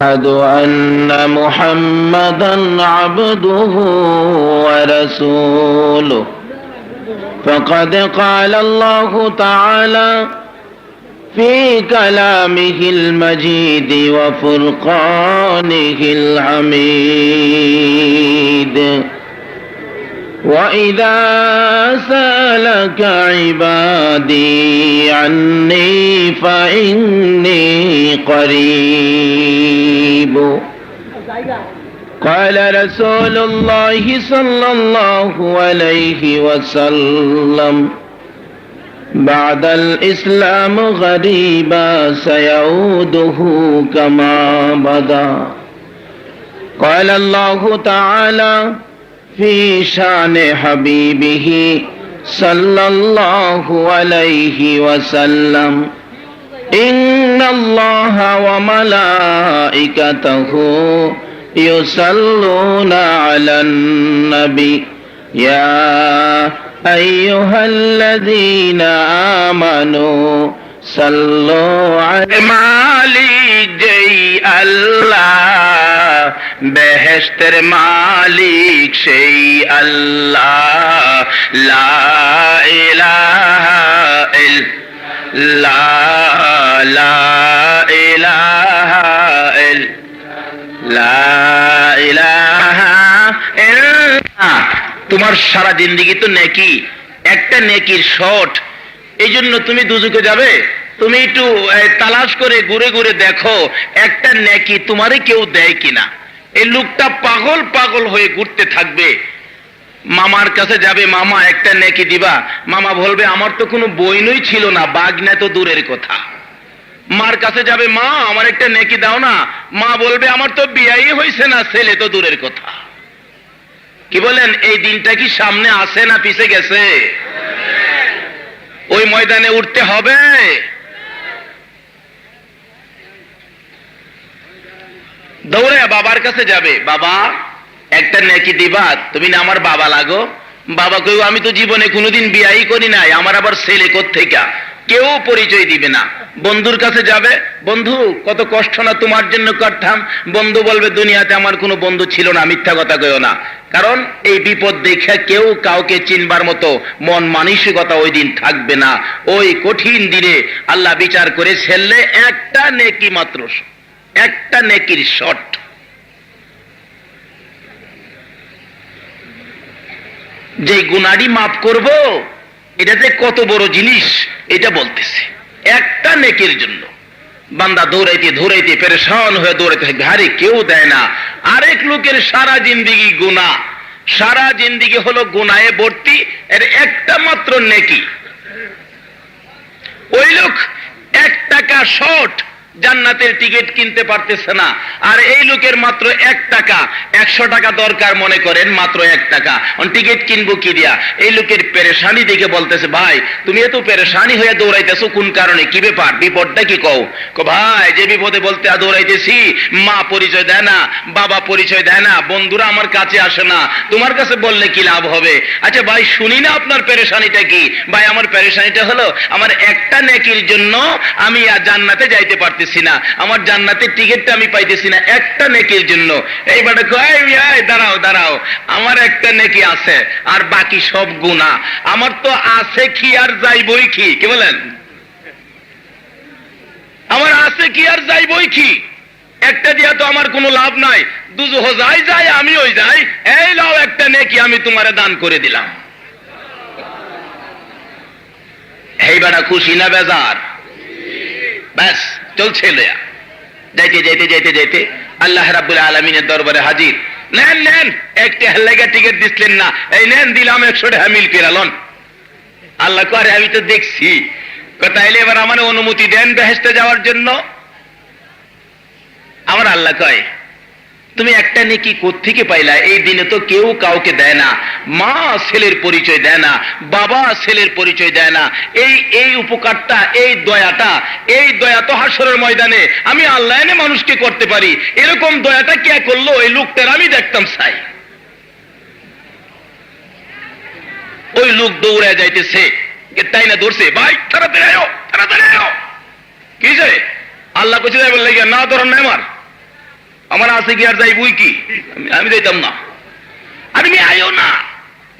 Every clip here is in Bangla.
أشهد أن محمدا عبده ورسوله فقد قال الله تعالى في كلامه المجيد وفرقانه الحميد وإذا سألك عبادي عني فإني قريب قال رسول الله صلى الله عليه وسلم بعد الإسلام غريبا سيعوده كما بدا قال الله تعالى في شان حبيبه صلى الله عليه وسلم إن الله وملائكته يصلون على النبي يا أيها الذين آمنوا صلوا على মালিক যেই আল্লাহ বেহেশতের মালিক সেই আল্লাহ লা ইলাহা ইল্লাল্লাহ লা ইলাহা ইল্লাল্লাহ। তোমার সারা জিন্দেগি তো নেকি, একটা নেকির শর্ট, এই জন্য তুমি দুজকে যাবে। তুমি একটু তালাশ করে ঘুরে ঘুরে দেখো একটা নেকি তোমারে কেউ দেয় কিনা। এই লোকটা পাগল পাগল হয়ে ঘুরতে থাকবে, মামার কাছে যাবে, মামা একটা নেকি দিবা। মামা বলবে আমার তো কোনো বইনই ছিল না, বাগনা তো দূরের কথা। মার কাছে যাবে, মা আমার একটা নেকি দাও না। মা বলবে আমার তো বিয়াই হয়েছে না, ছেলে তো দূরের কথা। কি বলেন, এই দিনটা কি সামনে আসে না পিছে গেছে? ওই ময়দানে উঠতে হবে। দৌড়ে বাবার কাছে যাবে, বাবা একটা নেকি দিবা। তুমি না আমার বাবা লাগো। বাবা কইও আমি তো জীবনে কোনোদিন বিয়াই করি নাই, আমার আবার ছেলে কোত্থেকে? কেউ পরিচয় দিবে না। বন্ধুর কাছে যাবে, বন্ধু কত কষ্ট না তোমার জন্য করতাম। বন্ধু বলবে দুনিয়াতে আমার কোনো বন্ধু ছিল না, মিথ্যা কথা কইও না। কারণ এই বিপদ দেখে কেউ কাউকে চিনবার মতো মন মানসিকতা ওই দিন থাকবে না। ওই কঠিন দিনে আল্লাহ বিচার করে ছেলে একটা নেকি মাত্র, একটা নেকির শর্ট। যে গুনাহটি মাফ করব, এটা যে কত বড় জিনিস এটা বলতেছে। একটা নেকির জন্য বান্দা দৌড়াইতে দৌড়াইতে পেরেশান হয়ে দৌড়াইতে থাকবে, আরে কেউ দেয় না। আরেক লোকের সারা জিন্দেগি গুনাহ, সারা জিন্দেগি হলো গুনাহে ভর্তি, এর একটা মাত্র নেকি। ওই লোক 1 টাকা শর্ট, জান্নাতের টিকিট কিনতে পারতেছে না। আর এই লোকের মাত্র 1 টাকা, 100 টাকা দরকার মনে করেন, মাত্র 1 টাকা, টিকিট কিনবো কি দিয়া? এই লোকের পেরেশানি দেখে বলতেছে, ভাই তুমি এত পেরেশানি হয়ে দৌড়াইতেছো কোন কারণে, কি ব্যাপার, বিপদটা কি কও? ভাই যে বিপদে বলতে দৌড়াইতেছি, মা পরিচয় দেয় না, বাবা পরিচয় দেয় না, বন্ধুরা আমার কাছে আসে না, তোমার কাছে বললে কি লাভ হবে? আচ্ছা ভাই শুনি না আপনার পেরেশানিটা কি? ভাই আমার পেরেশানিটা হলো আমার একটা নেকির জন্য আমি জান্নাতে যাইতে পারতেছি না, আমার জান্নাতের টিকিটটা আমি পাইতেছি না, একটা নেকির জন্য। এইবারে কয় দাঁড়াও দাঁড়াও, আমার একটা নেকি আছে আর বাকি সব গুনাহ। আমার তো আছে কি আর যাইবই কি? কি বলেন, আমার আছে কি আর যাইবই কি? একটা দিয়া তো আমার কোনো লাভ নাই। দুজহ যাই যাই আমি ওই যাই, এই লাও একটা নেকি আমি তোমারে দান করে দিলাম। এইবারে খুশি না বেজার? ব্যাস চলছে লয়া, যাইতে যাইতে যাইতে যাইতে আল্লাহ রাব্বুল আলামিনের দরবারে হাজির। নেন নেন, একটা হেলাগা টিকিট দিচ্ছেন না, এই নেন দিলাম 100 টাকা মিল করে লন। আল্লাহ কয় আমি তো দেখছি, তাইলে এবার আমার অনুমতি দেন বেহেশতে যাওয়ার জন্য। আমার আল্লাহ কয় তুমি একটা নেকি কোত্থেকে পাইলা? এই দিনে তো কেউ কাউকে দেয় না, মা ছেলের পরিচয় দেয় না, বাবা ছেলের পরিচয় দেয় না। এই উপকারটা, এই দয়া তো হাসরের ময়দানে আমি আল্লাহ এনে মানুষকে করতে পারি। এরকম দয়াটা কে করলো? এই লোকটার আমি দেখতাম চাই। ওই লোক দৌড়ায় যাইতেছে, তাই না ধরছে, ভাই তাড়াতাড়ি আয়ো, তাড়াতাড়ি আয়ো। কি যে আল্লাহ কইছে না, ধরেন না আমার আমার আছে কি আর যাইবই কি, আমি যাইতাম না। আমি আইও না,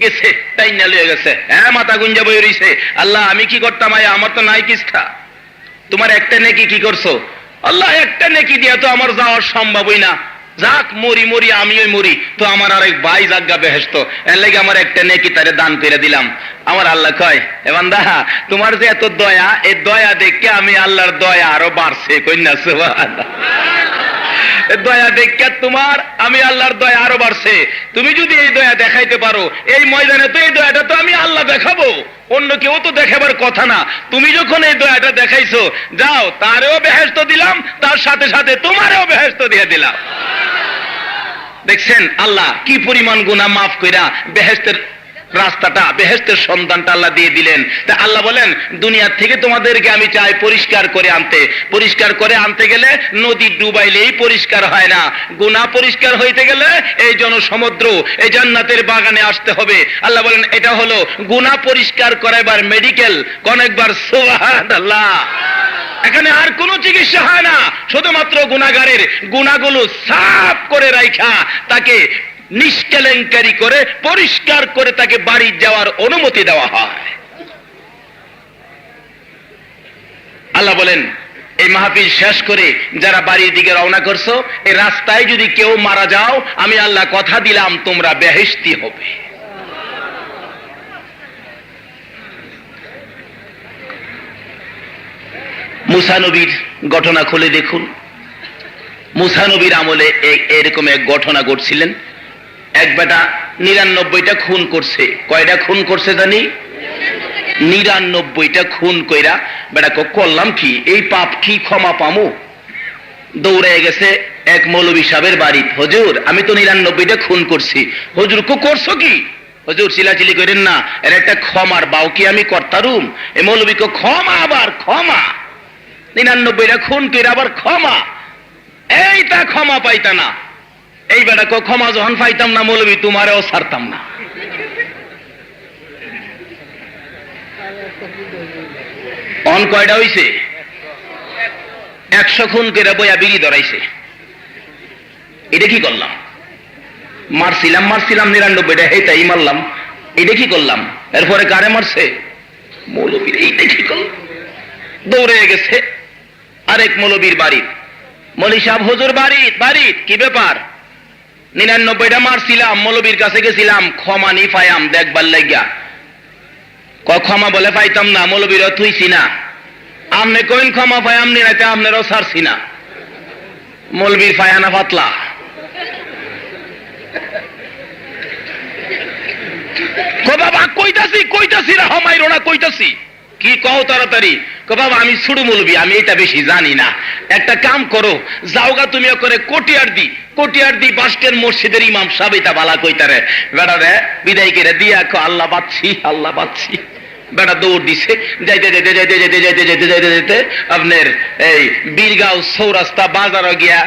গেছে তাই না লয়ে গেছে, হ্যাঁ মাথা গুঞ্জা বই রইছে। আল্লাহ আমি কি করতাম, আয় আমার তো নাই কিস্তা, তোমার একটা নেকি কি করছো? আল্লাহ একটা নেকি দিয়া তো আমার যাওয়ার সম্ভবই না, যাক মরি মরি আমি ওই মরি, তো আমার আরেক ভাই জাগা বেহেশত, এর লাগে আমার একটা নেকি তারে দান করে দিলাম। আমার আল্লাহ কয়, এ বান্দা তোমার যে এত দয়া, এই দয়া দেখে আমি আল্লাহর দয়া আরো বাড়ছে। কইনা সুবহানাল্লাহ। দয়া দেখে তোমার আমি আল্লাহর দয়া আরো বাড়ছে। তুমি যদি এই দয়া দেখাইতে পারো এই ময়দানে, তো এই দয়াটা তো আমি আল্লাহ দেখাবো, অন্য কেউ তো দেখাবার কথা না। তুমি যখন এই দয়াটা দেখাইছো, যাও তারেও বেহেশত দিলাম, তার সাথে সাথে তোমারও বেহেশত দিয়ে দিলাম। দেখছেন আল্লাহ কি পরিমাণ গুনাহ মাফ কইরা বেহেশতের রাস্তাটা, বেহেশতের সন্তানটা আল্লাহ দিয়ে দিলেন। তা আল্লাহ বলেন দুনিয়ার থেকে তোমাদেরকে আমি চাই পরিষ্কার করে আনতে। পরিষ্কার করে আনতে গেলে নদী ডুবাইলেই পরিষ্কার হয় না, গুনাহ পরিষ্কার হইতে গেলে এই জনসমুদ্র, এই জান্নাতের বাগানে আসতে হবে। আল্লাহ বলেন এটা হলো গুনাহ পরিষ্কার করাইবার মেডিকেল। অনেকবার সুবহানাল্লাহ। এখানে আর কোনো চিকিৎসা হয় না, শুধুমাত্র গুনাহগারের গুনাহগুলো সাফ করে রাখা, তাকে নিষ্কেলেঙ্কারি করে পরিষ্কার করে তাকে বাড়ি যাওয়ার অনুমতি দেওয়া হয়। আল্লাহ বলেন এই মাহফিল শেষ করে যারা বাড়ির দিকে রওনা করছো, এই রাস্তায় যদি কেউ মারা যাও, আমি আল্লাহ কথা দিলাম তোমরা বেহেশতি হবে। মুসা নবীর ঘটনা খুলে দেখুন। মুসা নবীর আমলে এরকম এক ঘটনা ঘটছিলেন। এক বেটা 99টা খুন করছে। কয়টা খুন করছে জানি? 99টা খুন কইরা বেটা করলাম কি, এই পাপ কি ক্ষমা পামু? দৌড়ে গেছে এক মৌলভী সাহেবের বাড়ি, হুজুর আমি তো 99টা খুন করছি। হুজুর করছো কি? হুজুর চিলাচিলি করেন না, এর একটা ক্ষমার বাও কি আমি করতারুম? এই মৌলভী ক্ষমা, আবার ক্ষমা, 99টা খুন কইরা আবার ক্ষমা, এইটা ক্ষমা পাইতা না। এই বেটা ক্ষমা যখন পাইতাম না, মৌলভী তোমারেও ছাড়তাম না। অন কয়টা হইছে? 100 খুন করে বইয়া বিড়ি ধরাইছে। এটা কি করলাম? মারছিলাম 99টা, হে তাই মারলাম। এটা কি করলাম? এরপরে কারে মারছে? মৌলবীর। এইটা কি করলাম? দৌড়ে গেছে আরেক মৌলবীর বাড়ি। মৌলী সাহেব হুজুর বাড়ি কি ব্যাপার? 99টা মারছিলাম, মৌলবীর কাছে গেছিলাম ক্ষমা নি পাইয়াম দেখবার লাগিয়া। ক্ষমা বলে পাইতাম না, মৌলবীরও থুইছি না। আমনে কইন ক্ষমা পাইয়াম নি, রাইতে আপনারও ছাড়ছি না। মৌলবীর পায়ানা পাতলা। বাবা কইতাছি রাহ মাইরো না, কইতাছি কি কও তাড়াতাড়ি। বাবা আমি ছোট মৌলবী, আমি এটা বেশি জানি না। একটা কাম করো, যাওগা তুমি করে কটিয়ার দি বাসকের মসজিদের ইমাম সাহেব এটা বালা কইতারে। বেটা রে বিদায় করে দিয়া আল্লাহ বাচ্ছি। বেটা দৌড় দিছে, যাইতে আপনার এই বীরগাঁও চৌরাস্তা বাজার গিয়া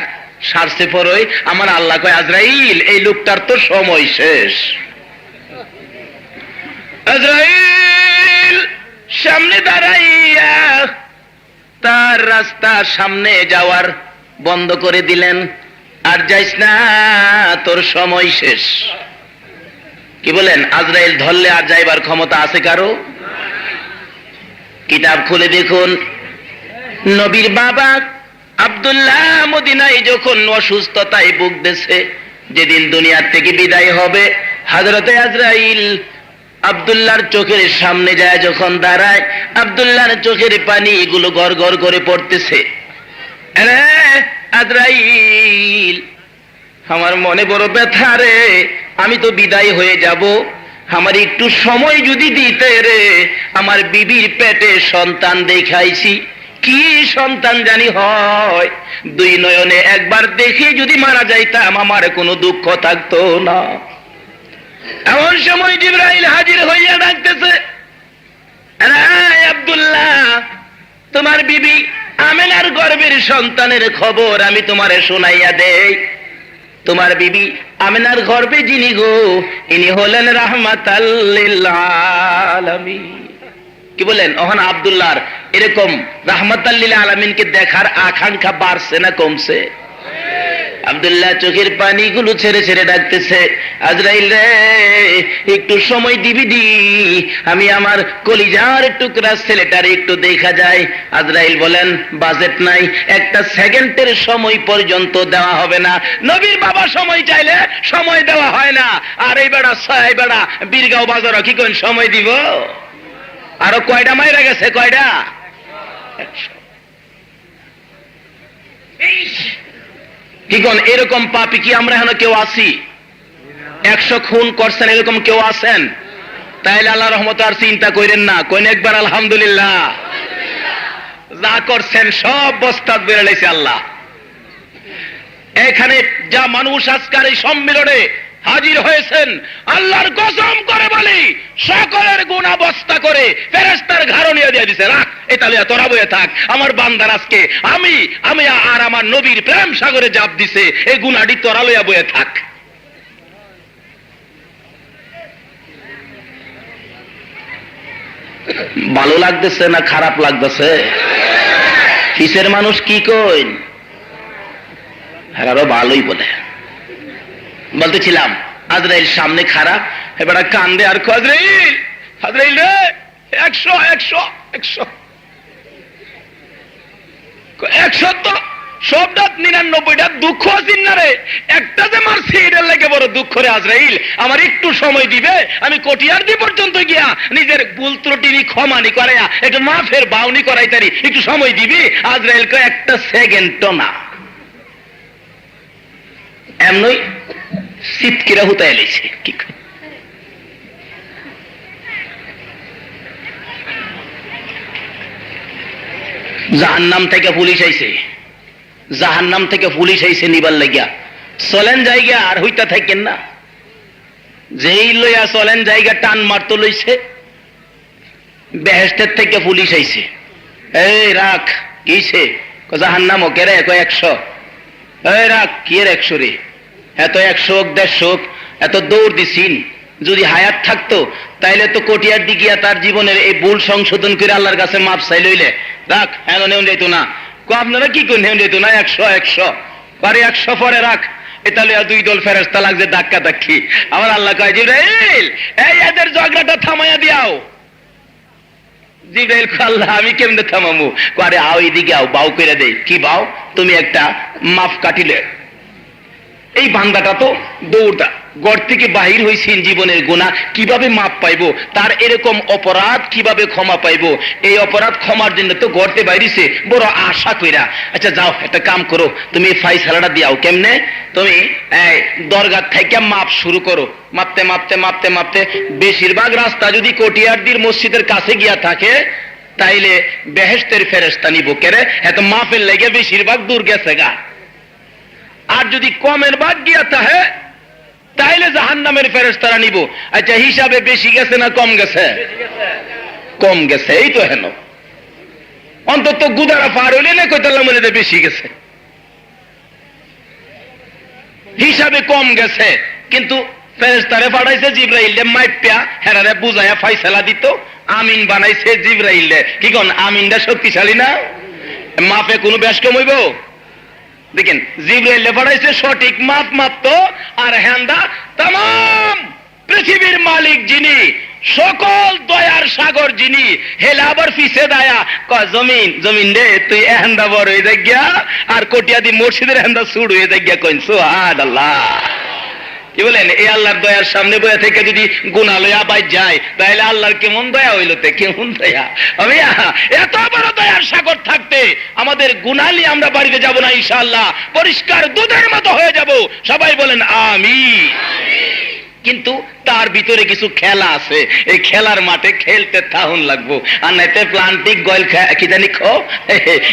সারছে পরই আমার আল্লাহ কয়, আজরাইল এই লোকটার তো সময় শেষ। আজরাইল সামনে দাঁড়াইয়া তার রাস্তা সামনে যাওয়ার বন্ধ করে দিলেন। আর যাইস না, তোর সময় শেষ। কি বলেন? আজরাইল ধরলে আর যাইবার ক্ষমতা আছে কারো? কিতাব খুলে দেখুন। নবীর বাবা আব্দুল্লাহ মদিনায় যখন অসুস্থতায় ভুগতেছে, যেদিন দুনিয়ার থেকে বিদায় হবে, হযরতে আজরাইল আব্দুল্লাহর চোখের সামনে যায় যখন দাঁড়ায়, আব্দুল্লাহর চোখের পানি এগুলো গড় গড় করে পড়তেছে। আরে আজরাইল, আমার মনে বড় ব্যথা রে, আমি তো বিদায় হয়ে যাব, আমার একটু সময় যদি দিতে রে। আমার বিবির পেটে সন্তান দেখাইছি, কি সন্তান জানি হয়, 2 নয়নে একবার দেখে যদি মারা যাইতাম আমার কোনো দুঃখ থাকতো না। এমন সময় জিবরাইল হাজির হইয়া ডাকতেছে, আব্দুল্লাহ তোমার বিবি আমেনার গর্ভের সন্তানের খবর আমি তোমারে শোনাইয়া দেই। তোমার বিবি আমেনার গর্ভে যিনি গো, ইনি হলেন রাহমাতাল লিল আলামিন। কি বলেন? ওখানে আব্দুল্লাহর এরকম রাহমাতাল লিল আলামিনকে দেখার আকাঙ্ক্ষা বাড়ছে না কমছে? আব্দুল্লাহ চোখের পানিগুলো ছেড়ে ছেড়ে ডাকতেছে, আজরাইল রে একটু সময় দিবি দি, আমি আমার কলিজার টুকরা ছেলেটার একটু দেখা যায়। আজরাইল বলেন বাজেট নাই, একটা সেকেন্ডের সময় পর্যন্ত দেওয়া হবে না। নবীর বাবা সময় চাইলে সময় দেওয়া হয় না, আর এই বেড়া বীরগাঁও বাজার কি কোন সময় দিব? আরো কয়টা মাইরা গেছে, কয়টা? কি কোন এরকম পাপী কি আমরা এখন কেউ আছি? 100 খুন করছেন এরকম কেউ আছেন? তাইলে আল্লাহ রহমত আর চিন্তা করেন না, কোন একবার আলহামদুলিল্লাহ। যা করছেন সব বস্তাত বেরোলেছে আল্লাহ। এখানে যা মানুষ আজকাল এই সম্মেলনে হাজির হয়েছেন, আল্লাহর কসম করে বলি সকলের গুনাহ বস্তা করে ফেরেশতার ঘাড় নিয়ে দিয়ে দিছে, রাখ এটা লিয়া তোরা বয়ে থাক। আমার বান্দার আজকে আমি আর আমার নবীর প্রেম সাগরে জাপ দিছে, এই গুনাহটি তোরা লইয়া বয়ে থাক। ভালো লাগতেছে না খারাপ লাগতেছে? কিসের মানুষ কি কইন? আরো ভালোই বলে। বলতেছিলাম আজরাইল সামনে খারাপ, এবার কান্দে আর আজরাইল আজরাইল রে 100 100 100 100 তো সবটা 99টা দুঃখ আছেন না রে, একটা যে মারছি এটার লাগে বড় দুঃখ রে। আজরাইল আমার একটু সময় দিবে, আমি কটিয়ারদি পর্যন্ত গিয়া নিজের ভুল ত্রুটি ক্ষমানি করাইয়া একটু মাফের বাউনি করাই তারি, একটু সময় দিবি? আজরাইলকে একটা সেকেন্ডও না, এমনই শীতকিরা হুতায় এলেছে। কি জাহান্নাম থেকে পুলিশ আইছে, জাহান্নাম থেকে পুলিশ আইছে নিবার লাগিয়া। চলেন জায়গা আর হইতা থাকেন না, যেই লইয়া চলেন জায়গা টান মারতো লইছে। বেহেশতের থেকে পুলিশ আইছে, এই রাখ কিছে? জাহান্নাম ওকে রে 100, এই রাখ কি এর 100 রে? এত 100 150 এত দৌড় দিছিন, যদি হায়াত থাকতো তাইলে তো কটিয়ার দিকিয়া তার জীবনের এই ভুল সংশোধন করে আল্লাহর কাছে মাপ চাই লইলে রাখ, এখন নেন যাইতো না। আপনারা কি করে নেন যেত না? 100 100 বারে 100 পরে রাখ, এটা লইয়া 2 দল ফেরেশতা লাগছে ধাক্কা ধাক্কি। আমার আল্লাহ কয় জিবরাইল এই এদের ঝগড়াটা থামাইয়া দিয়াও। জিবরাইল কয় আল্লাহ আমি কেমনে থামামু? আরে আও এদিকে আও, বাউ করে দেই। কি বাউ? তুমি একটা মাফ কাটিলে। এই বান্দাটা তো দৌড়টা গড় থেকে বাহির হয়েছেন, জীবনের গুনাহ কিভাবে মাপ পাইবো, তার এরকম অপরাধ কিভাবে ক্ষমা পাইবো, এই অপরাধ ক্ষমার জন্য তো গড়তে বাইরেছে বড় আশা কইরা। আচ্ছা যাও একটা কাম করো, তুমি ফাইসালাটা দিয়াও। কেমনে? তুমি দরগা থেকে মাপ শুরু করো, মাপতে মাপতে মাপতে মাপতে বেশিরভাগ রাস্তা যদি কটিয়ারদির মসজিদের কাছে গিয়া থাকে তাইলে বেহেশতের ফেরেশতা নিব কেরে, এত মাপের লেগে বেশিরভাগ দূর গেছে গা। আর যদি কমের ভাগ গিয়া থাকে তাইলে জাহান্নামের ফেরেশতারা নিব। আচ্ছা হিসাবে বেশি গেছে না কম গেছে? কম গেছে। এই তো হেন অন্তত গুদারা পার হইলে না কইতাল্লাহ মনে বেশি গেছে, হিসাবে কম গেছে। কিন্তু ফেরেশতারে পাঠাইছে জিবরাইলে মাইপ্যা হেরারে বুঝাইয়া ফাইসালা দিত। আমিন বানাইছে জিবরাইলে। কি কোন আমিনটা শক্তিশালী না? মাপে কোনো বেশ কম হইব? দেখেন জিবরাইলে পাঠাইছে সঠিক মাপ মাপতো, আর হ্যান্দা তাম পৃথিবীর মালিক যিনি, সকল দয়ার সাগর যিনি, হেলে আবার পিছে দায়া কয় জমিন জমিন রে তুই এহান্দা বড় হয়ে যাই গিয়া, আর কটিয়াদি মসজিদের হেন্দা সুড় হয়ে যাই গিয়া। কইন সুবহানাল্লাহ। কি বলেন? এই আল্লাহর দয়ার সামনে বয়ে থেকে যদি গুনাহ লইয়া বাই যায় তাহলে আল্লাহর কেমন দয়া হইল? তে কেমন দয়া? আমি এত বড় দয়ার সাগর থাকতে আমাদের গুনাহ নিয়ে আমরা বাড়িতে যাব না ইনশাআল্লাহ, পরিষ্কার দুধের মতো হয়ে যাব। সবাই বলেন আমিন। কিন্তু তার ভিতরে কিছু খেলা আছে, এই খেলার মাঠে খেলতে থাউন লাগবো, আর নাইতে প্লান্টিক গল কি জানি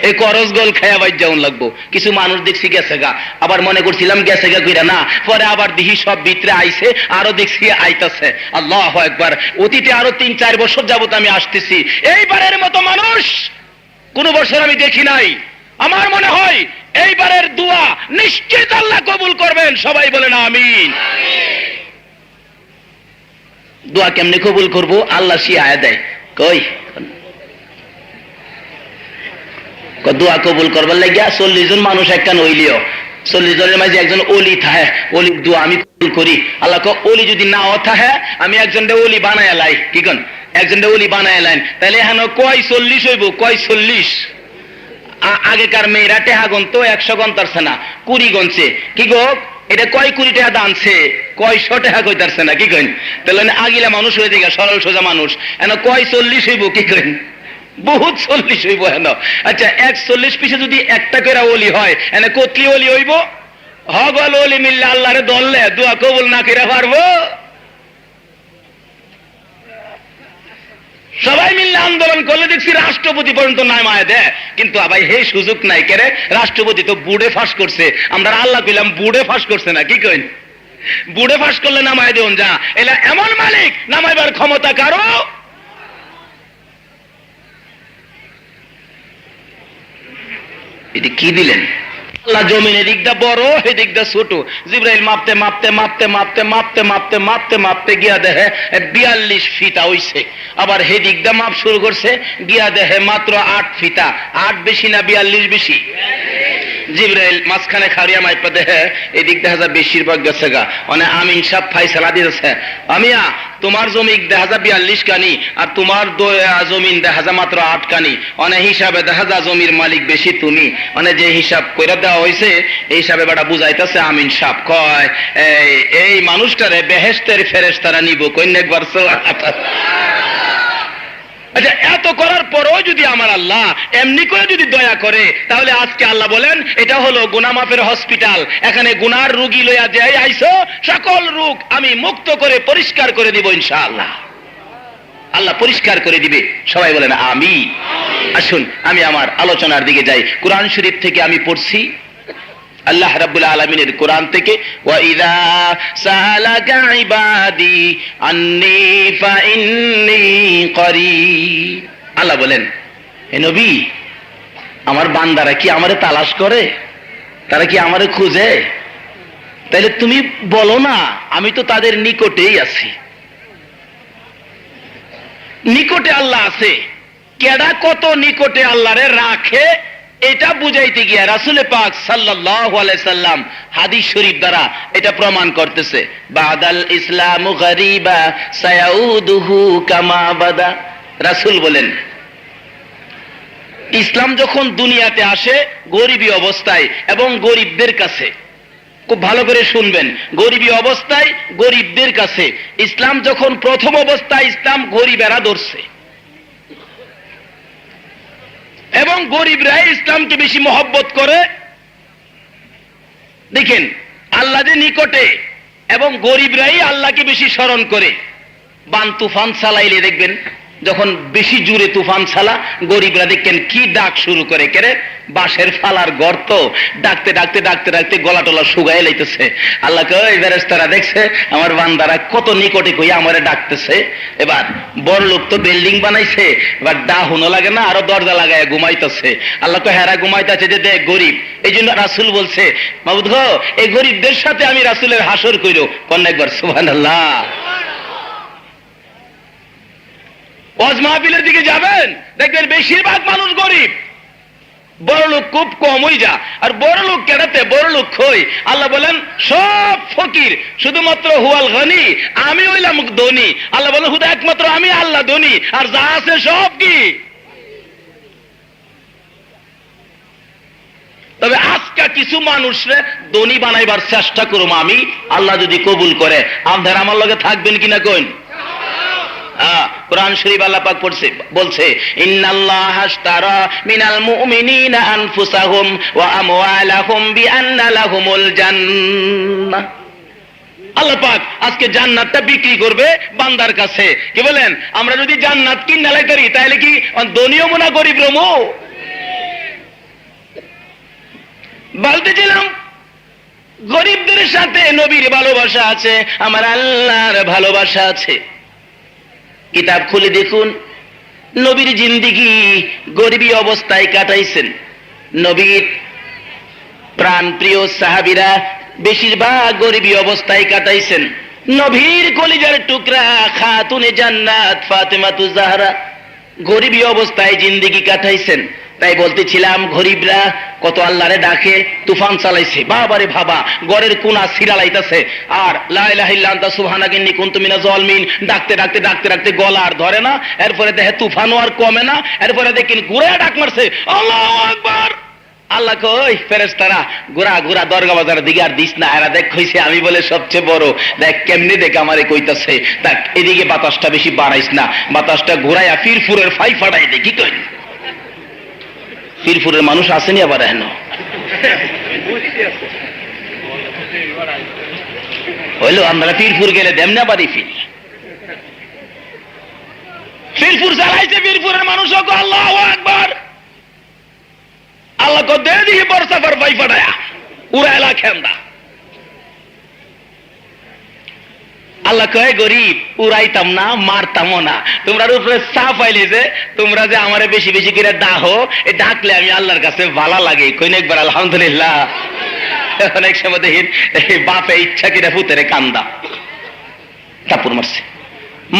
এই করস গল খায়া বাই যাউন লাগবো। কিছু মানুষ দেখছি গেছে গা, আবার মনে করছিলাম গেছে গা কইরা না, পরে আবার দেখি সব ভিতরে আইছে, আরো দেখছি আইতাছে। আল্লাহু আকবার। অতীতে আরো 3-4 বছর যাবত আমি আসতেছি, এইবারের মতো মানুষ কোন বছর আমি দেখি নাই। আমার মনে হয় এইবারের দোয়া নিশ্চিত আল্লাহ কবুল করবেন। সবাই বলেন আমিন। দোয়া কেমনে কবুল করবো? আল্লাহ শিয়া দেয়। কই দোয়া কবুল করবার লাগিয়া 40 জন মানুষ একটা নইলিও 40 জনের মাঝে একজন ওলি থাকে, ওলির দোয়া আমি কবুল করি। আল্লাহ কয় ওলি যদি নাও থাকে আমি একজনটা ওলি বানায় লাই, কি কন, একজনটা ওলি বানায় লাইন। তাহলে এখন কয় 40 হইব, কয় 40? আগেকার মেয়েরা টেহা গন্ত 100 গন্তারছে না, 20 গনছে। কি গো এটা কয় 20 টাকা দানছে, কয় 100 টাকা কইতারছে না, কি কইন? তাহলে আগিলা মানুষ হয়ে যায়, সরল সোজা মানুষ। এখন কয় 40 হইব, কি কইন? বহুত 40 হইব। হেন আচ্ছা 140 পিছে যদি একটা করে ওলি হয়, এনে কতলি ওলি হইব? হগল ওলি মিললে আল্লাহরে দললে দোয়া কবুল না করে পারবো? সবাই মিললে আন্দোলন করলে দেখছি রাষ্ট্রপতি পর্যন্ত নামায় দেয়, কিন্তু আবার হে সুযোগ নাই। কেরে রাষ্ট্রপতি তো বুড়ে ফাঁস করছে, আমরা আল্লাহ কইলাম বুড়ে ফাঁস করছে না, কি কইন? বুড়ে ফাঁস করলে নামায় দেন যা। এলা এমন মালিক নামাইবার ক্ষমতা কারো? এটি কি দিলেন? আল্লাহ জমিন এদিকটা বড় এদিকটা ছোট। জিবরাইল মাপতে মাপতে মাপতে মাপতে মাপতে মাপতে মাপতে মাপতে গিয়া দেখে 42 ফিতা হইছে। আবার হেদিকটা মাপ শুরু করছে, গিয়া দেখে মাত্র 8 ফিতা। 8 বেশি না 42 বেশি? জিবরাইল মাঝখানে খাড়িয়া মাইপা দেখে এদিক দেখা যায় বেশিরভাগ গেছে গা। মানে আমিন সাহেব ফাইসালা দিতেছে, আমিয়া তোমার জমি দেখা যায় 42 কানি, আর তোমার জমিন দেখা যায় মাত্র 8 কানি। অনেক হিসাবে দেখা যায় জমির মালিক বেশি তুমি। মানে যে হিসাব কইরা দেওয়া হয়েছে এই হিসাবে বেটা বুঝাইতেছে আমিন সাহেব। কয় এই মানুষটারে বেহেশতের ফেরেশতারা নিব, কইন একবার। আচ্ছা এত করার পরেও যদি আমার আল্লাহ এমনি করে যদি দয়া করে, তাহলে আজকে আল্লাহ বলেন এটা হলো গুনাহ মাফের হসপিটাল, এখানে গুনার রোগী লইয়া যাই আইছো, সকল রোগ আমি মুক্ত করে পরিষ্কার করে দিব ইনশাআল্লাহ। আল্লাহ পরিষ্কার করে দিবে। সবাই বলেন আমিন। আসুন আমি আমার আলোচনার দিকে যাই। কোরআন শরীফ থেকে আমি পড়ছি, আল্লাহ রাব্বুল আলামিনের কোরআন থেকে, ওয়া ইযা সালাকা ইবাদি আন্নী ফাইন্নী করিব। আল্লাহ বলেন হে নবী আমার বান্দারা কি আমারে তালাশ করে, তারা কি আমারে খুঁজে? তাইলে তুমি বলো না আমি তো তাদের নিকটেই আছি। নিকটে আল্লাহ আছে, কেডা কত নিকটে আল্লাহরে রাখে এটা বুঝাইতে গিয়া রাসূল পাক সাল্লাল্লাহু আলাইহি সাল্লাম হাদিস শরীফ দ্বারা এটা প্রমাণ করতেছে। বাদাল ইসলামু গরিবা সায়াউদুহু কামা বাদা। রাসূল বলেন ইসলাম যখন দুনিয়াতে আসে গরিবী অবস্থায় এবং গরিবদের কাছে, খুব ভালো করে শুনবেন, গরিবী অবস্থায় গরিবদের কাছে। ইসলাম যখন প্রথম অবস্থায় ইসলাম গরিবেরা ধরছে এবং গরিবরাই ইসলামকে বেশি মহব্বত করে। দেখেন আল্লাহ যে নিকটে এবং গরিবরাই আল্লাহকে বেশি স্মরণ করে। বান তুফান চালাইলে দেখবেন যখন বেশি জুড়ে তুফান চালা, গরিবরা দেখেন কি ডাক শুরু করে, কেরে বাঁশের ফালার গর্ত, ডাকতে ডাকতে ডাকতে ডাকতে গলা টলা শুকাই লাইতেছে। আল্লাহ কয় ফেরেশতারা দেখছে আমার বান্দারা কত নিকটে কইয়া আমারে ডাকতেছে। এবার বড় লোক তো বিল্ডিং বানাইছে, এবার ডাহুনো লাগে না, আরো দরজা লাগায় ঘুমাইতেছে। আল্লাহ কয় হেরা ঘুমাইতেছে যে দেখ গরিব। এই জন্য রাসূল বলছে মাবুদ গো এই গরিবদের সাথে আমি রাসূলের হাসর কইরো। কন্যা একবার সুবহানাল্লাহ। ওয়াজ মাহফিলের দিকে যাবেন দেখবেন বেশিরভাগ মানুষ গরিব, বড় লোক খুব কমই যা। আর বড় লোক কেনাতে বড় লোক হই, আল্লাহ বলেন সব ফকির, শুধুমাত্র হুয়াল গনি, আমি হইলাম ধনী। আল্লাহ বলেন শুধু একমাত্র আমি আল্লাহ ধনী, আর যা আছে সব কি। তবে আজকে কিছু মানুষরে ধনী বানাইবার চেষ্টা করুম আমি, আল্লাহ যদি কবুল করে আপনারা আমার লগে থাকবেন কিনা কইন। কোরআন শরীফ আল্লাহ পাক বলছে ইন্নাল্লাহা আশতারা মিনাল মুমিনিনা আনফুসাহুম ওয়া আমওয়ালাহুম বিআন্না লাহুমুল জান্নাহ। আল্লাহ পাক আজকে জান্নাতটা বিক্রি করবে বান্দার কাছে। কি বলেন? আমরা যদি জান্নাত কিনা লাইতারি তাহলে কি ধনীও না গরিব রমো? বলতেছিলাম গরিবদের সাথে নবীর ভালোবাসা আছে, আমার আল্লাহর ভালোবাসা আছে। কিতাব খুলে দেখুন নবীর জিন্দেগি গরিবী অবস্থায় কাটাইছেন। নবীর প্রাণ প্রিয় সাহাবীরা বেশিরভাগ গরিবী অবস্থায় কাটাইছেন। নবীর কলিজার টুকরা খাতুনে জান্নাত ফাতেমাতুজ জাহরা গরিবী অবস্থায় জিন্দেগি কাটাইছেন। তাই বলতেছিলাম গরিবরা কত আল্লাহরে ডাকে, তুফান চালাইছে, বাবারে ভাবা, গড়ের কোনা সিরালাইতেছে, আর লা ইলাহা ইল্লা আনতা সুবহানাকা ইন্নী কুনতু মিনাজ জালিমিন ডাকতে ডাকতে ডাকতে ডাকতে গলা আর ধরে না। এরপরে দেখে তুফানও আর কমে না। এরপরে দেখেন ঘুরে ডাক মারছে, আল্লাহু আকবার। আল্লাহ কই ফেরেশতারা ঘুরা ঘুরা দরগা বাজারের দিকে আর দিস না, এরা দেখ কইছে আমি বলে সবচেয়ে বড়, দেখ কেমনি দেখ আমারে কইতাছে, দেখ এদিকে বাতাসটা বেশি বাড়াইস না, বাতাসটা ঘুরাইয়া ফিরফুরের ফাই ফাটাই দে। কি কই ফিরফুরের মানুষ আসেনি আবার এখন হইলো, আমরা ফিরফুর গেলে দেম না বাড়ি ফিরফুর চালাইছে, ফিরফুরের মানুষ আল্লাহু আকবার। আল্লাহ কো দে দিয়ে বরসাফার ভাই ফাটায়া উড়াইলা খেন্দা। আল্লাহ কয় গরিব উড়াইতাম না, মারতামও না, তোমরা উপরে চা পাইলে যে তোমরা যে আমারে বেশি বেশি করে ডাকো, এই ডাকলে আমি আল্লাহর কাছে ভালো লাগে। কইন একবার আলহামদুলিল্লাহ। অনেক সময় দেখেন বাপে ইচ্ছা কিনা পুতেরে কান্দা কাপড় মারছে,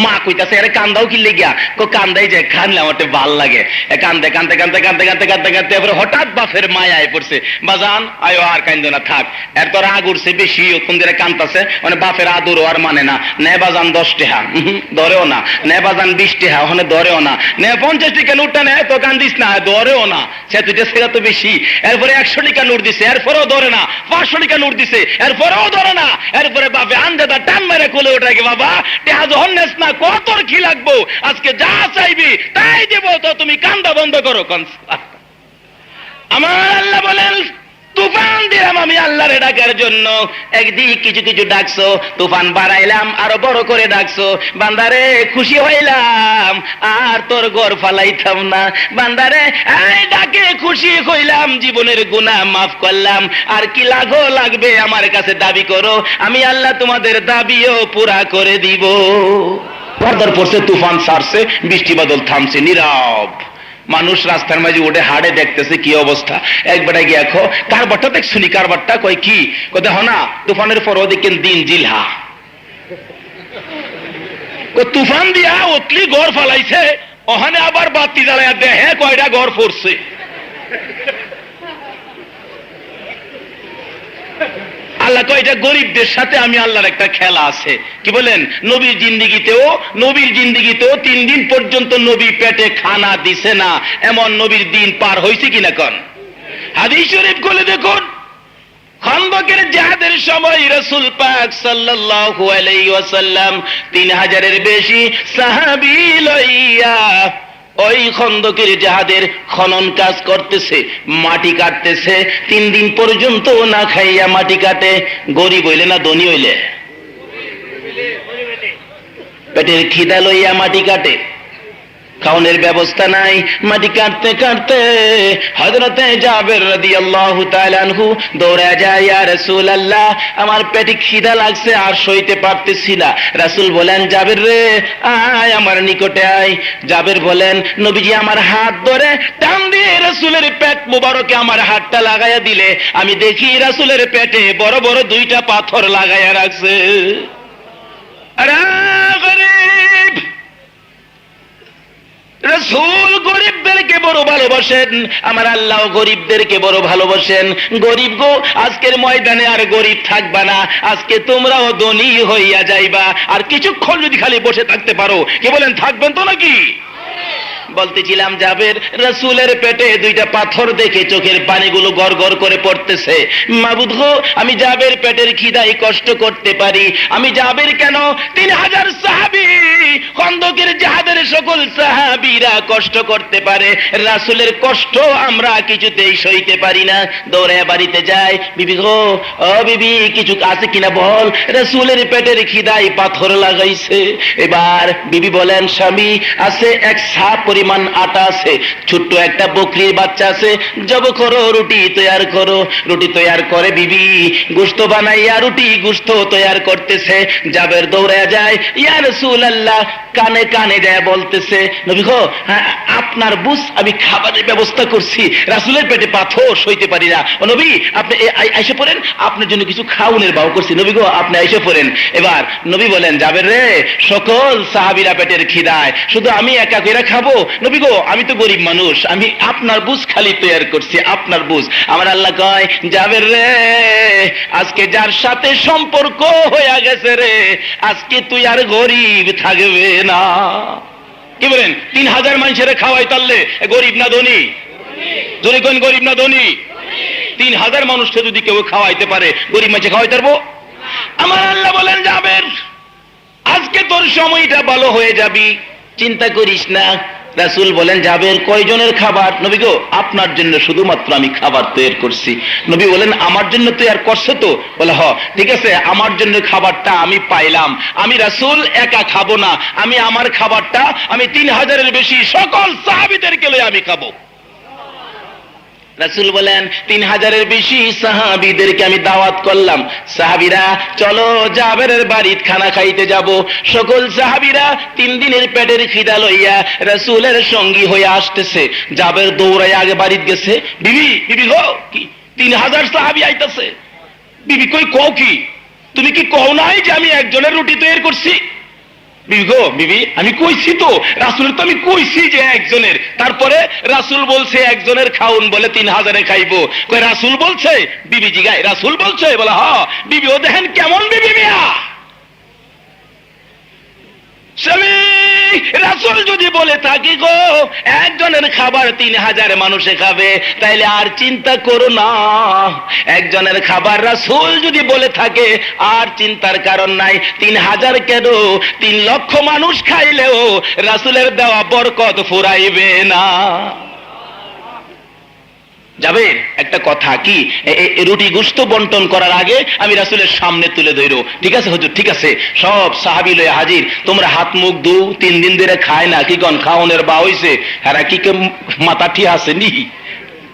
মা কইতাছে আরে কান্দাও কি লেগিয়া, কান্দাই যে কানলে আমার ভাল লাগে। কান্দে কান্দে কান্দে কান্দে কান্দে কান্দে কান্দে এরপরে হঠাৎ বাপের মায় আয় পড়ছে, বাজান আয়ো আর কান্দো না থাক। এর তো রাগ উঠছে বেশি, কোন দিনে কান্দাছে, মানে বাপের আদরও আর মানে না। নে বাজান 10 টাকা ধরেও না, নে বাজান 20 টাকা ওখানে ধরেও না, নে 50 টাকা নোটটা নে তো কান্দিস না ধরেও না, সে তুইটা সেটা তো বেশি। এরপরে 100 টাকা নোট দিছে, এরপরেও ধরে না, 500 টাকা নোট দিছে, এরপরেও ধরে না। এরপরে বাপে আন্দাদা টান মেরে কোলে ওঠাকে, বাবা টেহা যখন নেস না কতর কি লাগবো, আজকে যা চাইবি তাই দেব, তো তুমি কান্দা বন্ধ করো। আমার আল্লাহ বলেন তুফান দিলাম আমি আল্লাহরে ডাকার জন্য, একদিক কিছু কিছু ডাকছো, তুফান বাড়াইলাম আরো বড় করে ডাকছো, বান্দারে খুশি হইলাম আর তোর ঘর ফালাইতাম না, বান্দারে এই ডাকে খুশি হইলাম, জীবনের গুনাহ মাফ করলাম, আর কি লাগবে আমার কাছে দাবি করো, আমি আল্লাহ তোমাদের দাবিও পুরা করে দিব। পর্দার পড়ছে, তুফান ছাড়ছে, বৃষ্টি বাদল থামছে, নীরব। মানুষ রাস্তার মাঝে উঠে হাড়ে দেখতেছে কি অবস্থা। একবার গিয়ে দেখো কারবারটা দেখছুনি, কারবারটা কয় কি, কয় দেখো না তুফানের পর ওদিকেন দিন জিলহা, তুফান দিয়া অতলি ঘর ফালাইছে, ওখানে আবার বাতি জ্বালাইয়া দেহে কয়টা ঘর পড়ছে। আল্লাহ কয় এটা গরিবদের সাথে আমি আল্লাহর একটা খেলা আছে। কি বলেন, নবীর জিন্দিগিতেও 3 দিন পর্যন্ত নবী পেটে খানা দিছে না, এমন নবীর দিন পার হয়েছে কিনা কোন হাদিস শরীফ খুলে দেখুন। খন্দকের জিহাদের সময় রাসূল পাক সাল্লাল্লাহু আলাইহি ওয়াসাল্লাম 3000-এর বেশি সাহাবী লইয়া ওই খন্দকের জিহাদের খনন কাজ করতেছে, মাটি কাটতেছে। 3 দিন পর্যন্ত না খাইয়া মাটি কাটে। গরিব হইলে না ধনী হইলে? পেটের খিদা লইয়া মাটি কাটে, খাওয়ানোর ব্যবস্থা নাই। মাটি কাটতে কাটতে হযরতে জাবের রাদিয়াল্লাহু তাআলা আনহু দৌড়ে যায়, ইয়া রাসূলুল্লাহ আমার পেটে খিদা লাগছে আর সইতে পারতেছি না। রাসূল বলেন, জাবের রে আয় আমার নিকটে আয়। জাবের বলেন, নবীজি আমার হাত ধরে টান দিয়ে রাসূলের পেট মোবারকে আমার হাতটা লাগাইয়া দিলে আমি দেখি রাসূলের পেটে বড় বড় 2টা পাথর লাগাইয়া রাখছে। আরে গরিব, রাসূল গরিবদেরকে বড় ভালোবাসেন, আমার আল্লাহ গরিবদেরকে বড় ভালোবাসেন। গরিব গো, আজকের ময়দানে আর গরিব থাকবা না, আজকে তোমরাও ধনী হইয়া যাইবা। আর কিছুক্ষণ যদি খালি বসে থাকতে পারো, কি বলেন থাকবেন তো নাকি? বলতেছিলাম জাবের রাসূলের পেটে 2টা পাথর দেখে চোখের পানিগুলো গড়গড় করে পড়তেছে। মাবুদ গো, আমি জাবের পেটের খিদায় কষ্ট করতে পারি, আমি জাবের কেন 3000 সাহাবী খন্দকের জিহাদের সকল সাহাবীরা কষ্ট করতে পারে, রাসূলের কষ্ট আমরা কিছুতেই সইতে পারি না। দৌড়ে বাড়িতে যায়, বিবি গো ও বিবি কিছু আছে কিনা বল, রাসূলের পেটের খিদায় পাথর লাগাইছে। এবার বিবি বলেন, স্বামী আছে, 1 ছা পরিমাণ আটা আছে, ছোট্ট একটা বকরির বাচ্চা আছে, জব করো রুটি তৈয়ার করো। রুটি তৈয়ার করে বিবি গোশত বানাইয়া রুটি গোশত তৈয়ার করতেছে। জাবের দৌড়ে যায়, ইয়া রাসূলুল্লাহ কানে কানে যায় বলতেছে, নবী গো আপনার বুঝ আমি খাবারের ব্যবস্থা করছি, রাসূলের পেটে পাথর সইতে পারি না। ও নবী আপনি আইসা পড়েন, আপনার জন্য কিছু খাওনের বাও করছি, নবী গো আপনি আইসা পড়েন। এবার নবী বলেন, জাবের রে সকল সাহাবীরা পেটের খিদায়, শুধু আমি একা কইরা খাবো? নবী গো আমি তো গরিব মানুষ, আমি আপনার বুঝ খালি তৈরি করছি, আপনার বুঝ। আমার আল্লাহ কয় জাবের রে, আজকে যার সাথে সম্পর্ক হয়ে গেছে রে, আজকে তুই আর গরিব থাকবে না। কি বলেন? 3000 মানুষের খাওয়াই তাহলে গরিব না ধনী? জোরে কোন গরিব না ধনী? 3000 মানুষকে যদি কেউ খাওয়াইতে পারে, গরিব মানুষে খাওয়াইতে পারবো? আমার আল্লাহ বলেন জাবের, আজকে তোর সময়টা ভালো হয়ে যাবি, চিন্তা করিস না। রাসূল বলেন জাবের কয়জনের খাবার? নবী গো আপনার জন্য শুধুমাত্র আমি খাবার তৈরি করছি। নবী বলেন আমার জন্য তৈরি করছে তো? বলে হ ঠিক আছে, আমার জন্য খাবারটা আমি পাইলাম, আমি রাসূল একা খাবো না, আমি আমার খাবারটা আমি 3000-এর বেশি সকল সাহাবীদেরকে লয়ে আমি খাবো। রাসূল বলেন 3000-এর বেশি সাহাবীদেরকে আমি দাওয়াত করলাম, সাহাবীরা চলো জাবেরের বাড়িতে খানা খাইতে যাব। সকল সাহাবীরা 3 দিনের পেটের খিদা লইয়া রাসূলের সঙ্গী হয়ে আসতেছে। জাবের দৌড়ায় আগে বাড়িতে গেছে, বিবি বিবি গো কি 3000 সাহাবী আইতাছে। বিবি কই কও কি? তুমি কি কও নাই যে আমি একজনের রুটি তৈরি করছি? বিবি গো বিবি আমি কইছি তো, রাসূলের তো আমি কইছি যে একজনের, তারপরে রাসূল বলছে একজনের খাউন বলে 3000-এ খাইবো। কই রাসূল বলছে? বিবি জিগায় রাসূল বলছে? বলে হ্যাঁ। বিবি ও দেখেন কেমন বিবি মিয়া, স্বামী রাসূল যদি বলে থাকি গো একজনের খাবার 3000 মানুষে খাবে, তাইলে আর চিন্তা করো না। একজনের খাবার রাসূল যদি বলে থাকে আর চিন্তার কারণ নাই। 3000 কেন 3 লক্ষ মানুষ খাইলেও রাসূলের দেওয়া বরকত ফুরাইবে না। যাবে একটা কথা কি, রুটি গোশত বন্টন করার আগে আমি রাসূলের সামনে তুলে ধরো, ঠিক আছে হুজুর ঠিক আছে। সব সাহাবী লয়ে হাজির, তোমরা হাত মুখ ধু, 3 দিন ধরে খায় না, কি কোন খাওনের বা হইছে, হারা কি মাথা ঠিক আছে নি?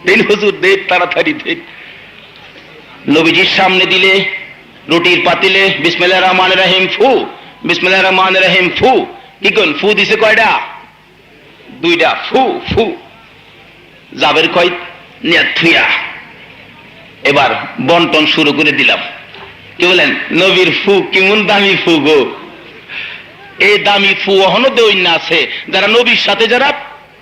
দেন হুজুর দেন তাড়াতাড়ি দেন। নবীজির সামনে দিলে রুটির পাতিলে বিসমিল্লাহির রহমানির রহিম ফু, বিসমিল্লাহির রহমানির রহিম ফু। কি কোন ফু দিছে কয়টা? 2টা ফু ফু। জাবের কয় নিয়া, এবার বন্টন শুরু করে দিলাম। কি বলেন? নবীর ফু কেমন দামি ফু গো, এই দামি ফু এখনো দৈন্য আছে যারা নবীর সাথে যারা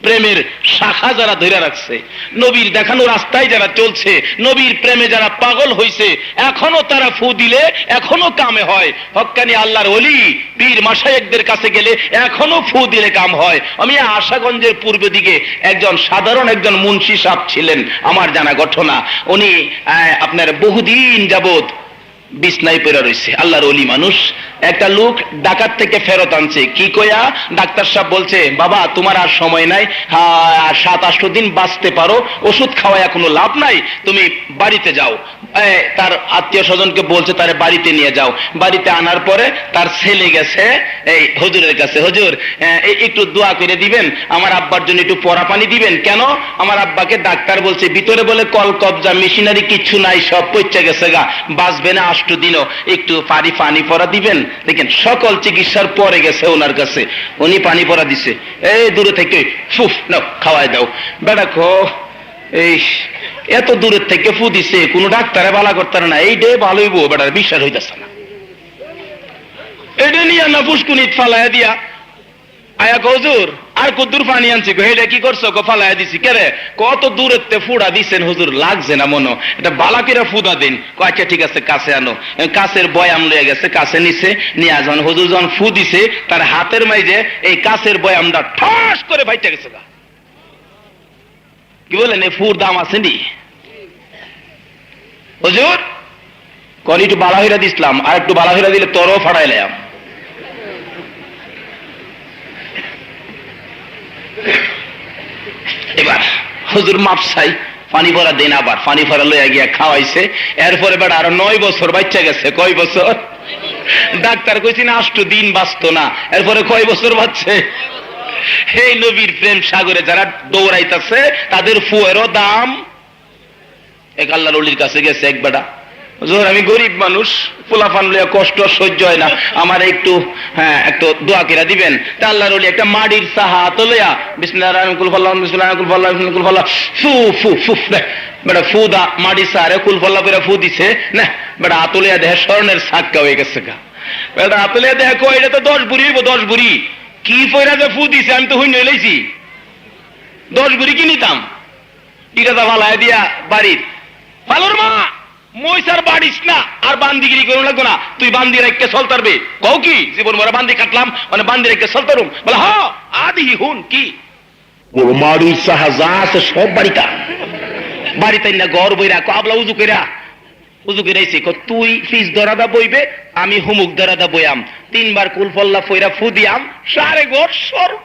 প্রেমের শাখা যারা ধরে রাখছে, নবীর দেখানো রাস্তায় যারা চলছে, নবীর প্রেমে যারা পাগল হইছে, এখনো তারা ফু দিলে এখনো কামে হয়। হক্কানি আল্লাহর ওলি পীর মাশায়েখদের কাছে গেলে এখনো ফু দিলে কাম হয়। আমি আশাগঞ্জের পূর্ব দিকে একজন সাধারণ একজন মুন্সি সাহেব ছিলেন, আমার জানা ঘটনা। উনি আপনার বহুদিন যাবত বিছনায় পড়ে রয়েছে, আল্লাহর ওলি মানুষ। একটা লোক ডাকাত থেকে ফেরত আনছে, কি কইয়া? ডাক্তার সাহেব বলছে বাবা তোমার আর সময় নাই, 7-8 দিন বাঁচতে পারো, ওষুধ খাওয়ায় কোনো লাভ নাই, তুমি বাড়িতে যাও। তার আত্মীয় স্বজনকে বলছে তারে বাড়িতে নিয়ে যাও। বাড়িতে আনার পরে তার ছেলে গেছে এই হুজুরের কাছে, হুজুর একটু দোয়া করে দিবেন, আমার আব্বার জন্য একটু পরা পানি দিবেন। কেন? আমার আব্বাকে ডাক্তার বলছে ভিতরে বলে কল কবজা মেশিনারি কিচ্ছু নাই, সব পচে গেছে গা, বাঁচবে না 8 দিনও, একটু পানি পরা দিবেন। দেখেন সকল চিকিৎসার পরে গেছে ওনার কাছে, উনি পানি পরা দিছে, এই দূরে থেকে ফুফ নাও খাওয়াই দাও। বেটা খো এই এত দূরের থেকে ফু দিছে, কোন ডাক্তারে বালা করতে না, এইটাই ভালো হইব, বেটার বিশ্বাস হইতেছে না। এটা নিয়ে না পুষ্কুনিত ফালাইয়া দিয়া আয়া হুজুর আর কদ্দুর পানি আনছি গো, এটা কি করছো গো? ফালাইয়া দিছি। কেরে? কত দূরের তে ফুড়া দিছেন হুজুর, লাগছে না মনো, এটা বালাকিরা ফুদা দিন। আচ্ছা ঠিক আছে কাছে আনো। কাছের বয়াম লয়ে গেছে, কাছে নিছে, নিয়ে যখন হুজুর যখন ফু দিছে তার হাতের মাঝে এই কাছের বয়ামটা ঠাস করে ভাইটা গেছে গা। কি বলেন এই ফুর দাম আছে নি হুজুর? কল একটু বালা হইরা দিছিলাম, আর একটু বালা হইরা দিলে তোরও ফাড়াইলাম। এবার হুজুর মাপ চাই, পানি ভরা দেন, আবার পানি ভরা লইয়া গিয়া খাওয়াইছে। এরপরে বেটা আরো 9 বছর বাচ্চা গেছে। কয় বছর? ডাক্তার কইছি না 8 দিন বাঁচতো না, এরপরে কয় বছর বাঁচছে? এই নবীর প্রেম সাগরে যারা দৌড়াইতেছে তাদের ফুয়েরও দাম। এক আল্লাহর ওলির কাছে গেছে এক বেটা, হুজুর আমি গরিব মানুষ, পোলাপান লইয়া কষ্ট সহ্য হয় না, আমার একটু একটু দোয়া করে দিবেন। তা আল্লাহর ওলি একটা মাটির সাহা হাতে লইয়া বিসমিল্লাহির রহমানির কুল ফাল্লাহ বিসমিল্লাহির কুল ফাল্লাহ কুল ফাল্লাহ ফু ফু ফু বেটা ফু দা মাটির সাহারে কুল ফাল্লাহ করে ফু দিছে না, বেটা আতলিয়া দেহে স্বর্ণের সাক্কা হয়ে গেছে গা। বেটা আতলিয়া দেহে কই এটা তো 10 বুড়ি হইব, 10 বুড়ি। কি পয়রা যে ফু দিছে আমি তো হই নইলাইছি। 10 ভরি কি নিতাম, ইরাদা ফালায় দিয়া বাড়ির ফালোর মা মইসার বাড়িস না, আর বান্দিগিরি করুন লাগবো না, তুই বান্দি রেখে চলতারবে। কও কি জীবন ভরা বান্দি কাটলাম, মানে বান্দি রেখে চলতারুম? বলে হ আদি হুন কি বলো, মাড়ি সাহা যা আছে সব বাড়িটা, বাড়িতে না ঘর বইরা কাবলা উজু কইরা উজু কইরাইছি, তুই ফিস দরাদা বইবে, আমি হুমুক দরাদা বইয়াম, 3 বার কুল ফল্লা ফইরা ফু দিয়াম, সারে ঘর সর্ব।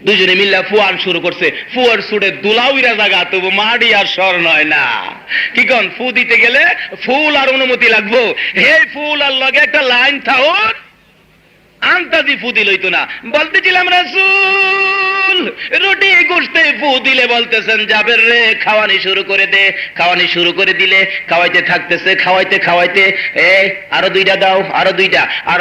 দুজনে মিল্লা ফুয়ান শুরু করছে, ফুয়ার সুড়ে দুলাউইরা জায়গা, তবু মাড়ি আর সর নয় না। কি কন, ফু দিতে গেলে ফুল আর অনুমতি লাগবো, হে ফুল আর লগে একটা লাইন থাউন, আন্তাজি ফু দিল হইতো না। বলতেছিলাম রাসূল রুটি গুছতে ফু দিলে বলতেছেন জাবের রে খাওয়ানি শুরু করে দে, খাওয়ানি শুরু করে দিলে খাওয়াইতে থাকতেছে, খাওয়াইতে খাওয়াইতে এই আরো 2টা দাও, আরো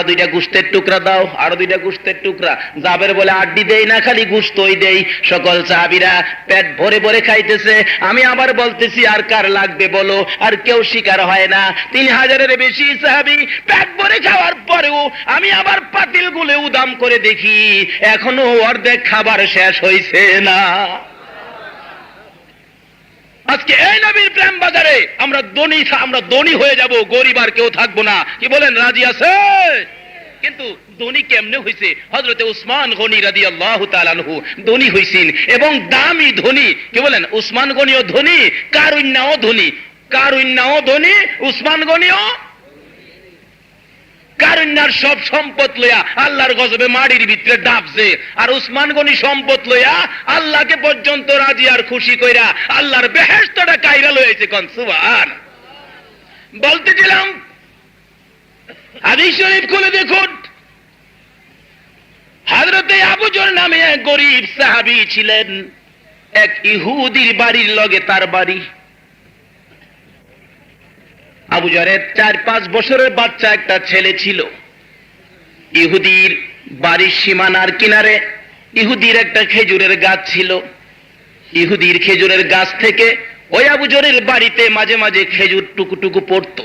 2টা গুস্তের টুকরা দাও, আরো 2টা গুস্তের টুকরা। জাবের বলে আড্ডি দেই না, খালি গুস্তই দেই। সকল সাহাবীরা পেট ভরে ভরে খাইতেছে। আমি আবার বলতেছি আর কার লাগবে বলো, আর কেউ শিকার হয় না। 3000-এর বেশি সাহাবী পেট ভরে খাওয়ার পরেও আমি আবার পাতিল গুলে উদাম করে দেখি এখনো অর্ধেক খাবার শেষ হইছে না। আজকে এই নবীর প্রেম বাজারে আমরা ধনী হয়ে যাব, গরিব আর কেউ থাকবো না। কি বলেন, রাজি আছে? কিন্তু ধনী কেমনে হইছে? হযরতে উসমান গনি রাদিয়াল্লাহু তাআলা আনহু ধনী হইছেন, এবং দামি ধনী। কি বলেন, উসমান গনিও ধনী, কারুন্নাও ধনী, কারুন্নাও ধনী, উসমান গনিও। কারুন্নার সব সম্পদ লইয়া আল্লাহর গজবে মাটির ভিতরে ডাবছে, আর উসমান গনি সম্পদ লইয়া আল্লাহকে পর্যন্ত রাজি আর খুশি কইরা আল্লাহর বেহেশতটা কাইরা লইছে। কোন সুবহান। বলতেছিলাম হাদিস শরীফ খুলে দেখুন, হযরতে আবু যর নামে এক গরীব সাহাবী ছিলেন, এক ইহুদির বাড়ির লগে তার বাড়ি। আবু যরের 4-5 বছরের বাচ্চা একটা ছেলে ছিল। ইহুদির বাড়ির সীমানার কিনারে ইহুদির একটা খেজুরের গাছ ছিল। ইহুদির খেজুরের গাছ থেকে ওই আবু যরের বাড়িতে মাঝে মাঝে খেজুর টুকুটুকু পড়তো।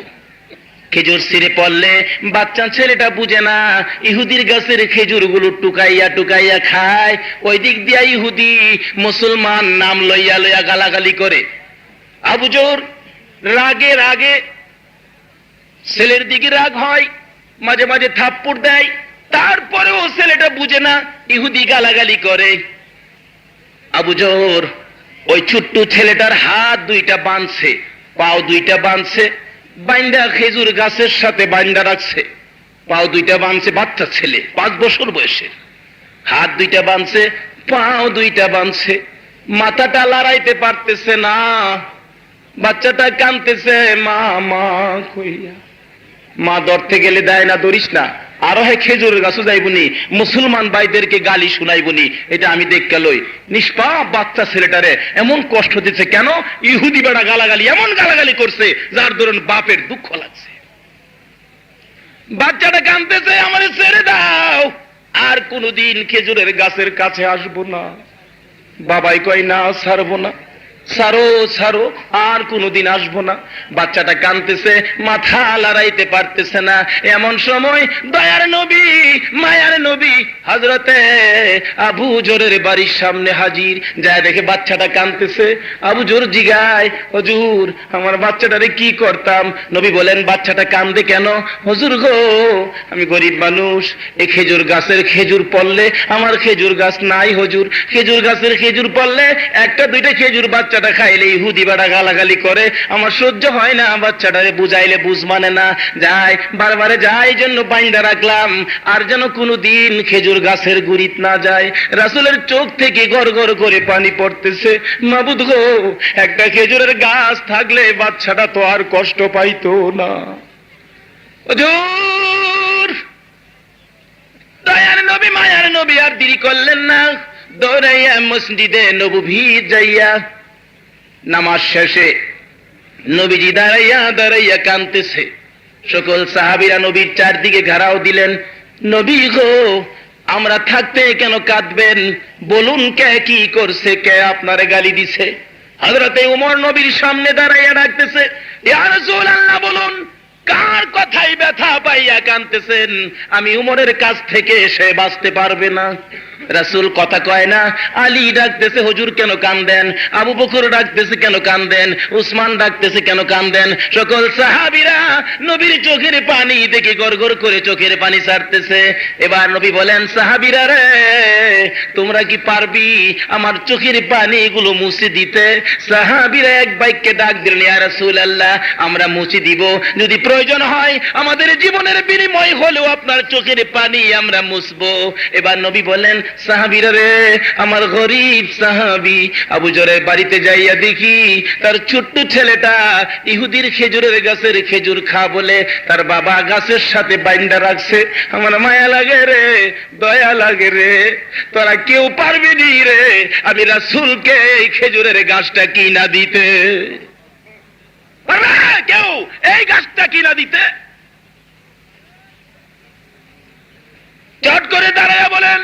খেজুর ছিঁড়ে পড়লে বাচ্চা ছেলেটা বুঝে না, ইহুদির গাছের খেজুরগুলো টুকাইয়া টুকাইয়া খায়। ওই দিক দিয়া ইহুদি মুসলমান নাম লইয়া লইয়া গালাগালি করে। আবু যর রাগে রাগে, ছেলের দিকে রাগ হয়, মাঝে মাঝে থাপ্পড় দেয়, তারপরেও ছেলেটা বুঝে না, ইহুদি গালাগালি করে। আবু যর ওই ছোট্ট ছেলেটার হাত 2টা বাঁধছে, পাও 2টা বাঁধছে, বাইন্দা খেজুর গাছের সাথে বাইন্দা রাখছে। পাও 2টা বাঁধছে, বাচ্চা ছেলে 5 বছর বয়সের, হাত 2টা বাঁধছে, পাও 2টা বাঁধছে, মাথাটা লড়াইতে পারতেছে না। বাচ্চাটা কাঁদতেছে, মা মা কইয়া। মা ধরতে গেলে দেয় না, ধরিস না, আরো হে খেজুরের গাছও যাইবনি, মুসলমান ভাইদেরকে গালি শুনাইবনি, এটা আমি দেখতে লই। নিষ্পাপ বাচ্চা ছেলেটারে এমন কষ্ট দিচ্ছে কেন? ইহুদি বেড়া গালাগালি, এমন গালাগালি করছে যার দরুন বাপের দুঃখ লাগছে। বাচ্চাটা কাঁদতেছে, আমারে ছেড়ে দাও, আর কোনদিন খেজুরের গাছের কাছে আসবো না। বাবাই কয় না, ছাড়বো না, ছাড়ো ছাড়ো, আর কোনদিন আসবো না। বাচ্চাটা কাঁদতেছে, মাথা লড়াইতে পারতেছে না। এমন সময় দয়ার নবী, মায়ার নবী হযরতে আবু যরের বাড়ির সামনে হাজির। যায় দেখে বাচ্চাটা কাঁদতেছে। আবু যর জিগায়, হুজুর আমার বাচ্চাটারে কি করতাম? নবী বলেন, বাচ্চাটা কাঁদে কেন? হুজুর গো, আমি গরিব মানুষ, এই খেজুর গাছের খেজুর পড়লে, আমার খেজুর গাছ নাই হুজুর, খেজুর গাছের খেজুর পড়লে 1-2টা খেজুর বাচ্চাটা খাইলে ইহুদি বেড়া গালাগালি করে, আমার সহ্য হয় না, বাচ্চাটারে বুঝাইলে বুঝ মানে না, যাই বারবারে যাই জন্য বাইন্দা রাখলাম, আর যেন কোনদিন খেজুর গাছের গুড়িত না যায়। রাসূলের চোখ থেকে গড় গড় করে পানি পড়তেছে। মাবুদ গো, একটা খেজুরের গাছ থাকলে বাচ্চাটা তো আর কষ্ট পাইতো না। হুজুর, দয়ার নবী মায়ার নবী আর দেরি করলেন না, দৌড়াইয়া মসজিদে নববী যাইয়া নামাজ শেষে নবীজি দাঁড়াইয়া দাঁড়াইয়া কাঁদতেছে। সকল সাহাবীরা নবীর চারদিকে ঘেরাও দিলেন। নবী গো, আমরা থাকতে কেন কাঁদবেন? বলুন, কে কি করছে, কে আপনারে গালি দিছে? হযরতে ওমর নবীর সামনে দাঁড়াইয়া ডাকতেছে, ইয়া রাসূলুল্লাহ বলুন, কার কথাই ব্যথা পাইয়া কাঁদতেছেন? আমি উমরের কাছ থেকে সে বাঁচতে পারবে না। রাসূল কথা কয় না। আলী ডাকতেছে, হুজুর কেন কান্দেন? আবু বকর ডাকতেছে, কেন কান্দেন? উসমান ডাকতেছে, কেন কান্দেন? সকল সাহাবীরা নবীর চোখের পানি দেখে গড়গড় করে চোখের পানি ছাড়তেছে। এবার নবী বলেন, সাহাবীরা রে, তোমরা কি পারবি আমার চোখের পানি এগুলো মুছে দিতে? সাহাবীরা এক বাক্যে ডাক দিলেন, ইয়া রাসূলুল্লাহ, আমরা মুছে দিব, যদি প্রয়োজন হয় আমাদের জীবনের বিনিময় হলেও আপনার চোখের পানি আমরা মুছবো। এবার নবী বলেন, সাহাবীরা রে, আমার গরীব সাহাবী আবু জরের বাড়িতে যাইয়া দেখি তার ছোট্ট ছেলেটা ইহুদির খেজুরের গাছের খেজুর খা বলে তার বাবা গাছের সাথে বাইন্দা রাখছে। আমার মায়া লাগে রে, দয়া লাগে রে। তোরা কেউ পারবি নি রে আমি রাসূলকে এই খেজুরের গাছটা কিনা দিতে? পারবে কেউ এই গাছটা কিনা দিতে? চট করে দাঁড়ায়া বলেন,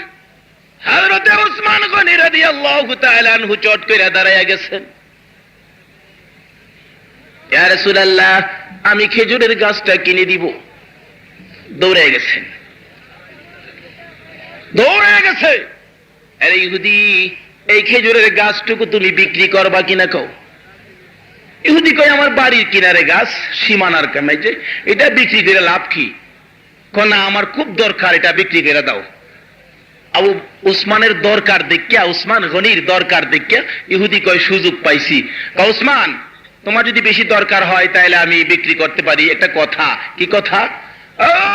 হযরতে উসমান গনি রাদিয়াল্লাহু তাআলা আনহু চট করে দাঁড়ায়া গেছেন। ইয়া রাসূলুল্লাহ, আমি খেজুরের গাছটা কিনে দিব। দৌড়ে গেছেন, দৌড়ে গেছে। আরে ইহুদি, এই খেজুরের গাছটুকু তুমি বিক্রি করবা কিনা কও? ইহুদি কয়, আমার বাড়ির কিনারে গাছ, সীমানার কামে, যে এটা বিক্রি করে লাভ কি? না, আমার খুব দরকার, এটা বিক্রি করে দাও। আবু উসমানের দরকার দেখিয়া, উসমান গনির দরকার দেখিয়া ইহুদি কয়, সুযোগ পাইছি। উসমান, তোমার যদি বেশি দরকার হয় তাহলে আমি বিক্রি করতে পারি। একটা কথা। কি কথা?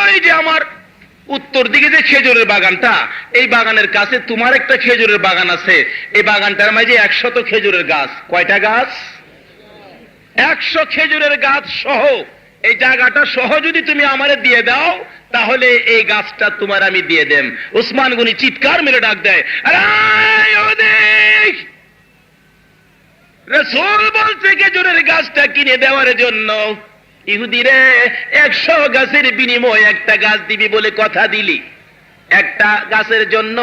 ওই যে আমার উত্তর দিকে যে খেজুরের বাগানটা, এই বাগানের কাছে তোমার একটা খেজুরের বাগান আছে। এই বাগানটার মাঝে 100 খেজুরের গাছ। কয়টা গাছ? 100 খেজুরের গাছ সহ, এই জায়গাটা সহ যদি তুমি আমারে দিয়ে দাও তাহলে এই গাছটা তোমার আমি দিয়ে দেব। উসমান গনি চিৎকার মেরে ডাক দেয়, রাসূল বলছে খেজুরের গাছটা কিনে দেওয়ার জন্য। ইহুদি রে, 100 গাছের বিনিময়ে একটা গাছ দিবি বলে কথা দিলি, একটা গাছের জন্য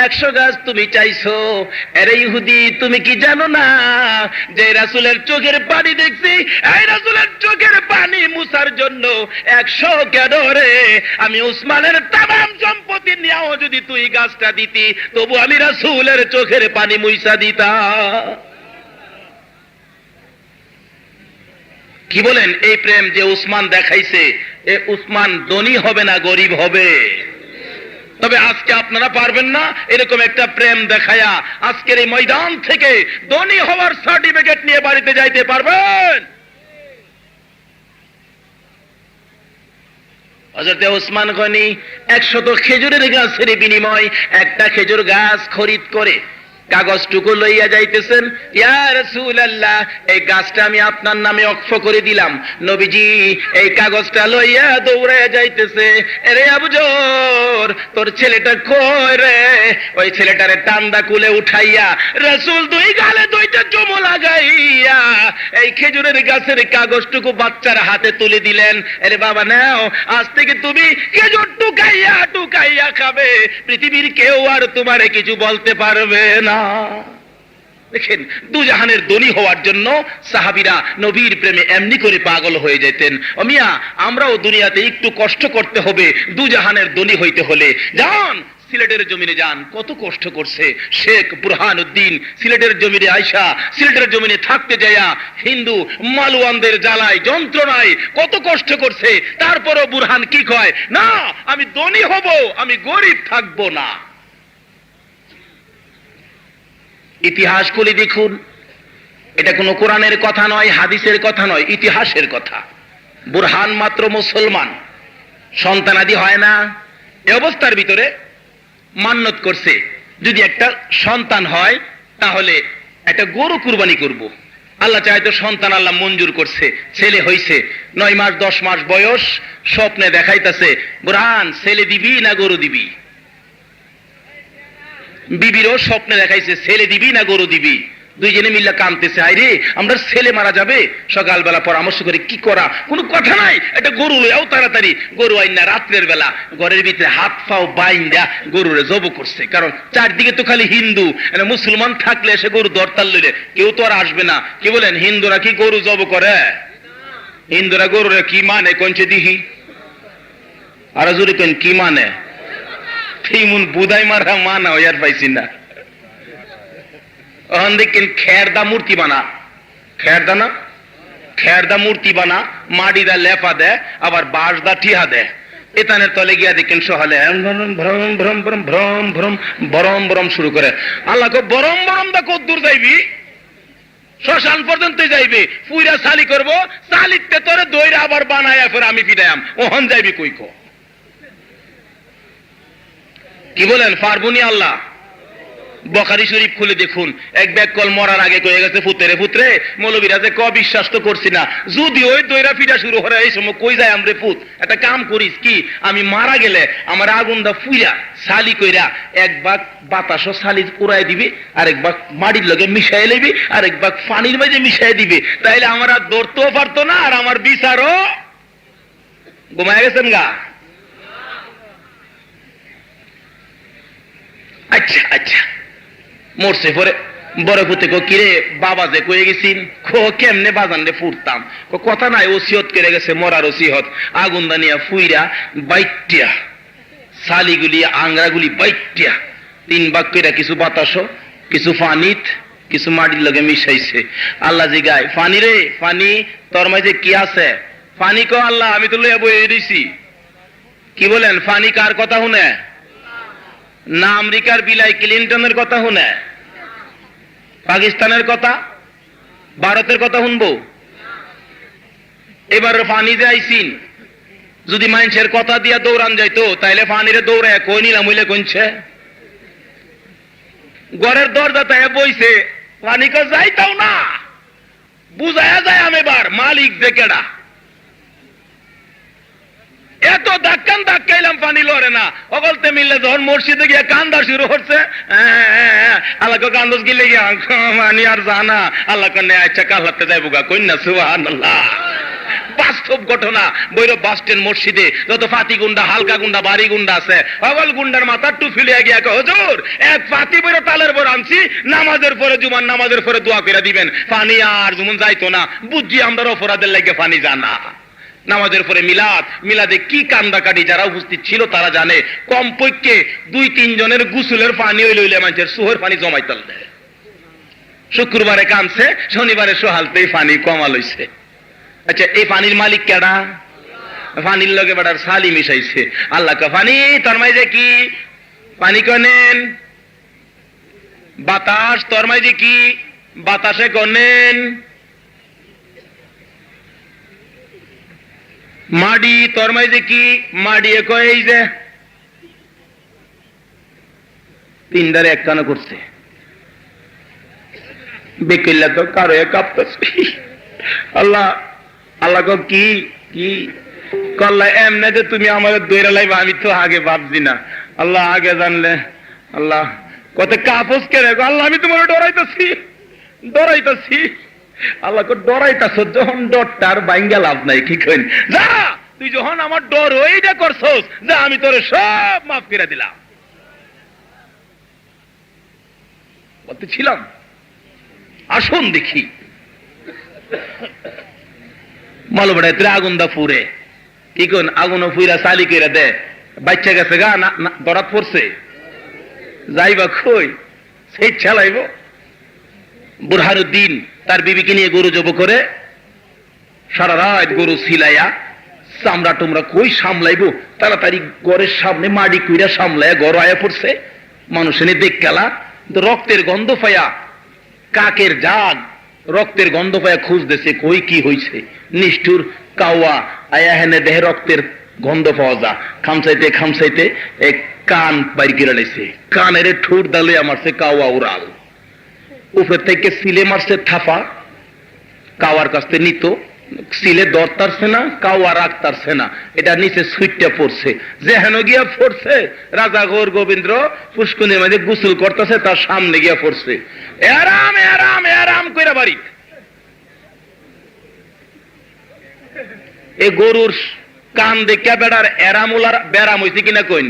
100 গাছ তুমি চাইছো। আরে ইহুদি, তুমি কি জানো না যে রাসূলের চোখের পানি দেখছি, এই রাসূলের চোখের পানি মুছার জন্য 100 কেন রে, আমি উসমানের তামাম সম্পত্তি নিয়েও যদি তুই গাছটা দিতি তবু আমি রাসূলের চোখের পানি মুছা দিতাম। কি বলেন? এই প্রেম যে উসমান দেখাইছে, এ উসমান ধনী হবে না গরিব হবে? তবে আজকে আপনারা পারবেন না এরকম একটা প্রেম দেখায়া আজকের এই ময়দান থেকে ধনী হওয়ার সার্টিফিকেট নিয়ে বাড়িতে যাইতে পারবেন? হযরতে উসমান গনি 100 খেজুরের গাছের বিনিময় একটা খেজুর গাছ খরিদ করে কাগজটুকু লইয়া যাইতেছেন। ইয়া রাসূলুল্লাহ, এই গাছটা আমি আপনার নামে ওয়াকফ করে দিলাম। নবীজি এই কাগজটা লইয়া দৌড়াইয়া যাইতেছে। আরে আবু জর, তোর ছেলেটা কই রে? ওই ছেলেটারে টান্দা কুলে উঠাইয়া রাসূল 2 গালে 2টা চুমু লাগাইয়া এই খেজুরের গাছের কাগজটুকু বাচ্চার হাতে তুলে দিলেন। আরে বাবা নাও, আজ থেকে তুমি খেজুর টুকাইয়া টুকাইয়া খাবে, পৃথিবীর কেউ আর তোমারে কিছু বলতে পারবে না। দেখেন, দুজাহানের ধনী হওয়ার জন্য সাহাবীরা নবীর প্রেমে এমনি করে পাগল হয়ে যেতেন। ও মিয়া, আমরাও দুনিয়াতে একটু কষ্ট করতে হবে দুজাহানের ধনী হইতে হলে। যান সিলেটের জমিনে যান, কত কষ্ট করছে শেখ বুরহানুদ্দিন। সিলেটের জমিনে আয়সা, সিলেটের জমিনে থাকতে যায়া হিন্দু মালওয়ানদের জ্বালায় যন্ত্রণায় কত কষ্ট করছে। তারপরও বুরহান কি কয়? না, আমি ধনী হব, আমি গরিব থাকবো না। ইতিহাস খুলে দেখুন, এটা কোনো কোরআনের কথা নয়, হাদিসের কথা নয়, ইতিহাসের কথা। বুরহান মাত্র মুসলমান, সন্তানাদি হয় না। এই অবস্থার ভিতরে মান্যত করছে, যদি একটা সন্তান হয় তাহলে একটা গরু কুরবানি করব। আল্লাহ চাইতো সন্তান, আল্লাহ মঞ্জুর করছে। ছেলে হইছে, 9 মাস 10 মাস বয়স, স্বপ্নে দেখাইতেছে, বুরহান ছেলে দিবি না গরু দিবি? বিবিরও স্বপ্নে দেখাইছে, ছেলে দিবি না গরু দিবি? দুইজনে মিল্লা কাঁদতেছে, আইরে আমরা ছেলে মারা যাবে। সকালবেলা পরামর্শ করে কি করা, কোনো কথা নাই, একটা গরু লইয়াও তাড়াতাড়ি গরু আইন না। রাত্রের বেলা ঘরের ভিতরে হাত পাও বাইন্দা গরুরে জব করছে, কারণ চারদিকে তো খালি হিন্দু, মুসলমান থাকলে সে গরু দরতাল লইলে কেউ তো আর আসবে না। কি বলেন, হিন্দুরা কি গরু জব করে? হিন্দুরা গরুরে কি মানে কোনছে দিহি আর জোরে কোন কি মানে ফিমুন বুদাই মারা মানা আর পাইছি না ওখান দেখেন খেরদা মূর্তি বানা খেরদা না খেরদা মূর্তি বানা মাটিদা লেপা দেয় আবার বাঁশ দা ঠিহা দেয় এতানের তলে গিয়া দেখেন সহালে ভ্রম ভ্রম ভ্রম ভ্রম ভ্রম বরম বরম শুরু করে আল্লাহ বরম বরম দা কদ্দূর যাইবি শ্মশান পর্যন্ত যাইবে পুইরা সালি করব সালিতে তোরে দইরা আবার বানায়া ফের আমি ফিরাইম ওহন যাইবি কই কো কি বলেন পারবুনি আল্লাহ বুখারী শরীফ খুলে দেখুন এক ব্যাগ কল মরার আগে কয়ে গেছে পুত্রে পুত্রে মৌলবীরা যে বিশ্বাস তো করছি না যদি ওই দইরা ফিরা শুরু করে এই সময় কই যায় আমরে পুত একটা কাম করিস কি আমি মারা গেলে আমার আগুন দা ফুইরা সালি কইরা এক ভাগ বাতাসও সালি উড়াই দিবি আরেক ভাগ মাটির লগে মিশাই লইবি আরেক ভাগ পানির মাঝে মিশাই দিবি তাইলে আমার আর ধরতেও পারতো না আর আমার বিচারও ঘুমায় গেছেন গা আচ্ছা আচ্ছা মরছে পরে বড় পুতে কিরে বাবা যে কয়ে গেছিন কেমনে বাজান রে ফুটতাম কথা নাই ওসিয়ত করে গেছে মরার ওসিয়ত আগুন দানিয়া ফুইরা বাইটিয়া সালিগুলি আংরাগুলি বাইটিয়া 3 ভাগ কইরা কিছু বাতাসও কিছু পানিত কিছু মাটির লগে মিশাইছে আল্লাহ জিগায় পানি রে পানি তোর মাঝে কি আছে পানি কো আল্লাহ আমি তো লইয়া বইয়ে দিছি কি বলেন পানি কার কথা শুনে না আমেরিকার বিলাই ক্লিনটনের কথা শুনে পাকিস্তানের কথা ভারতের কথা শুনবো এবার পানি যে আইসিন যদি মানুষের কথা দিয়া দৌড়ান যাইতো তাইলে পানিরে দৌড়ায় কই নিলাম হইলে কোনছে ঘরের দরজা তাই বইছে পানি কে যাইতাও না বুঝায়া যায় আমি এবার মালিক যে কেডা এত ধাক্কান ধাক্কাইলাম পানি লড়ে না অগলতে মিললে যখন মসজিদে গিয়ে কান্দা শুরু হচ্ছে আল্লাহকে কান্দস গিলে গিয়া মানি আর জানা আল্লাহকে নে আচ্ছা কাল্লাতে যাইব গা কন্যা সুবহানাল্লাহ বাস্তব ঘটনা বৈরব বাস স্ট্যান্ড মসজিদে যত ফাতি গুন্ডা হালকা গুন্ডা বাড়ি গুন্ডা আছে অগল গুন্ডার মাথা টুফিলিয়া গিয়া হুজুর এক ফাতি বইরো তালের বড় আনছি নামাজের পরে জুমার নামাজের পরে দোয়া করে দিবেন পানি আর যেমন যাইতো না বুঝছি আমরা অপরাধের লাগে পানি জানা নামাজের পরে মিলাদে কি কান্দাকাটি যারা উপস্থিত ছিল তারা জানে কমপক্ষে 2-3 জনের গোসলের পানি হইলে হইলে মানুষের সুহের পানি জমাইতাল দেয় শুক্রবারে কানছে শনিবারে সোহালতেই পানি কমাল হইছে আচ্ছা এই পানির মালিক কেডা পানির লগে বেটার সালি মিশাইছে আল্লাহ কা পানি তোর মাঝে কি পানি কনেন বাতাস তোর মাঝে কি বাতাসে কনেন মাডি তোর মাঝে কি মাডি কয় এই যে 3 ধারে এক কানা করছে বেকিল্লা তো কারো কাঁপতেছে আল্লাহ আল্লাহ কি কি কল্লা এমনে যে তুমি আমাদের দৈরা লাইবা আমি তো আগে ভাবছি না আল্লাহ আগে জানলে আল্লাহ কত কাপস কেড়ে আল্লাহ আমি তোমার ডরাইতেছি আল্লাহকে ডরাইতেছ যখন ডরটার বাইঙ্গা লাভ নাই কি কইন যা তুই যখন আমার ডর ওইটা করছস যা আমি তোরে সব মাফ করে দিলাম বলতেছিলাম আসুন দেখি মালবেড়ায় তুই আগুন দা ফুরে কি কোন আগুন ফুইরা চালি করে দে বাচ্চা গেছে গা না দরাত পড়ছে যাইবা কই সেই ছেলাইব বুরহানুদ্দিন তার বিবিকে নিয়ে গরু জব করে সারা রাত গরু সিলাইয়া চামড়া টুমরা কই সামলাইবো তাড়াতাড়ি ঘরের সামনে মাটি কুইরা সামলাইয়া ঘর আয়া পড়ছে মানুষ এনে দেখ গেলা রক্তের গন্ধ পায়া কাকের জাগ রক্তের গন্ধ পায়া খুঁজতেছে কই কি হইছে নিষ্ঠুর কাওয়া আয়া হেনে দেহে রক্তের গন্ধ পাওয়া যা খামসাইতে খামসাইতে এক কান বাইর করে লাইছে কানের ঠোঁট দালে মারছে কাওয়া উড়াল উপর থেকে সিলে মারছে থাফা কাওয়ার কাছে নিত সিলে দরতারছে না কাওয়া রাখতারছে না এটা নিচে সুইটটা পড়ছে যে হেন গিয়া পড়ছে রাজা গৌর গোবিন্দ পুষ্করণীর মাঝে গোসল করতেছে তার সামনে গিয়া পড়ছে এরাম এরাম এরাম কইরা বাড়ি এই গরুর কান দেখে বেড়ার এরামুলার ব্যারাম হইছে কিনা কইন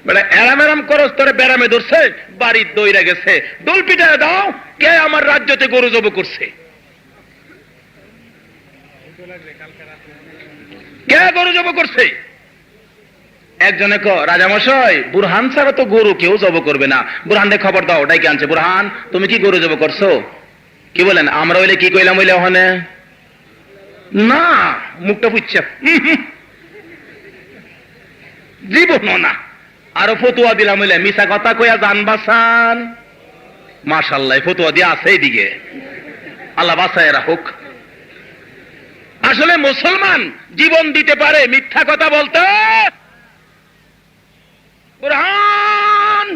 বেড়া এরাম এরাম করস তোরে ব্যারামে ধরছে বাড়ির দইরা গেছে দোল পিটায় দাও কে আমার রাজ্যতে গরু জব করছে কে গরু জব করছে? একজনে রাজামশাই, বুরহান ছাড়া তো গরু কেউ জব করবে না, বুরহানকে খবর দাও, ওটাই কে আনছে। বুরহান, তুমি কি গরু জব করছো? কি বলেন? আমরা হইলে কি কইলাম হইলে ওখানে না, মুখটা পুচ্ছা জীবন না, আরো ফতুয়া দিলাম হইলে মিশা কথা কইয়া জান বাঁচান। মাশাআল্লাহ, ফতুয়া দিয়ে আছে এইদিকে, আল্লাহ বাঁচায় রাখুক। আসলে মুসলমান জীবন দিতে পারে মিথ্যা কথা বলতে? বুরহান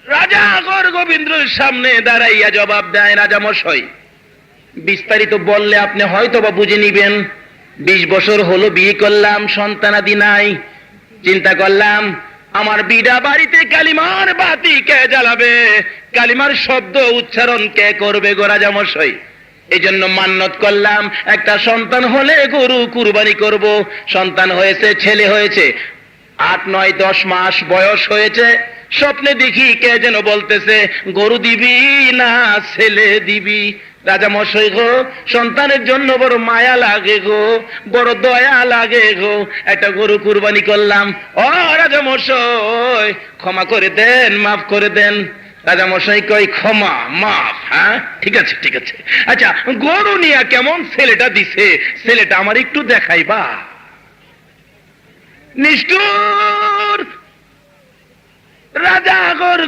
রাজা গোবিন্দের সামনে দাঁড়াইয়া জবাব দেয়, রাজামশাই বিস্তারিত বললে আপনি হয়তো বা বুঝে নিবেন। 20 বছর হলো বিয়ে করলাম, সন্তানাদি নাই। চিন্তা করলাম আমার বিডা বাড়িতে কালিমার বাতি কে জ্বালাবে, কালিমার শব্দ উচ্চারণ কে করবে গো রাজামশাই? এই জন্য মান্নত করলাম একটা সন্তান হলে গরু কুরবানি করব। সন্তান হয়েছে, ছেলে হয়েছে, 8, 9, 10 মাস বয়স হয়েছে। স্বপ্নে দেখি কে যেন বলতেছে গরু দিবি না ছেলে দিবি। রাজামশাই গো, সন্তানের জন্য বড় মায়া লাগে গো, বড় দয়া লাগে গো, একটা গরু কুরবানি করলাম। ও রাজামশাই ক্ষমা করে দেন, মাফ করে দেন। রাজামশাই কই ক্ষমা মাফ, হ্যাঁ ঠিক আছে ঠিক আছে। আচ্ছা গরু নিয়া কেমন ছেলেটা দিছে, ছেলেটা আমার একটু দেখাইবা? নিষ্ঠুর রাজা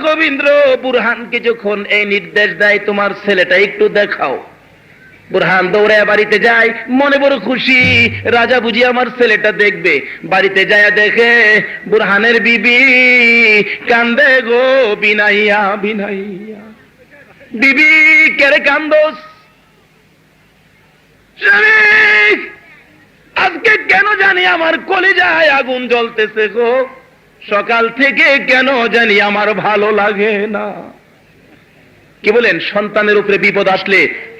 গোবিন্দ বুরহানকে যখন এই নির্দেশ দেয় তোমার ছেলেটা একটু দেখাও, বুরহান দৌড়ে বাড়িতে যায়, মনে বড় খুশি, রাজা বুঝি আমার ছেলেটা দেখবে। বাড়িতে যায় দেখে বুরহানের বিবি কান্দে গো বিনাইয়া বিনাইয়া। বিবি কেরে কান্দোস? আজকে কেন জানি আমার কলিজায় আগুন জ্বলতেছে গো, সকাল থেকে কেন জানি আমার ভালো লাগে না। কি বলেন? সন্তানের উপরে বিপদ আসলে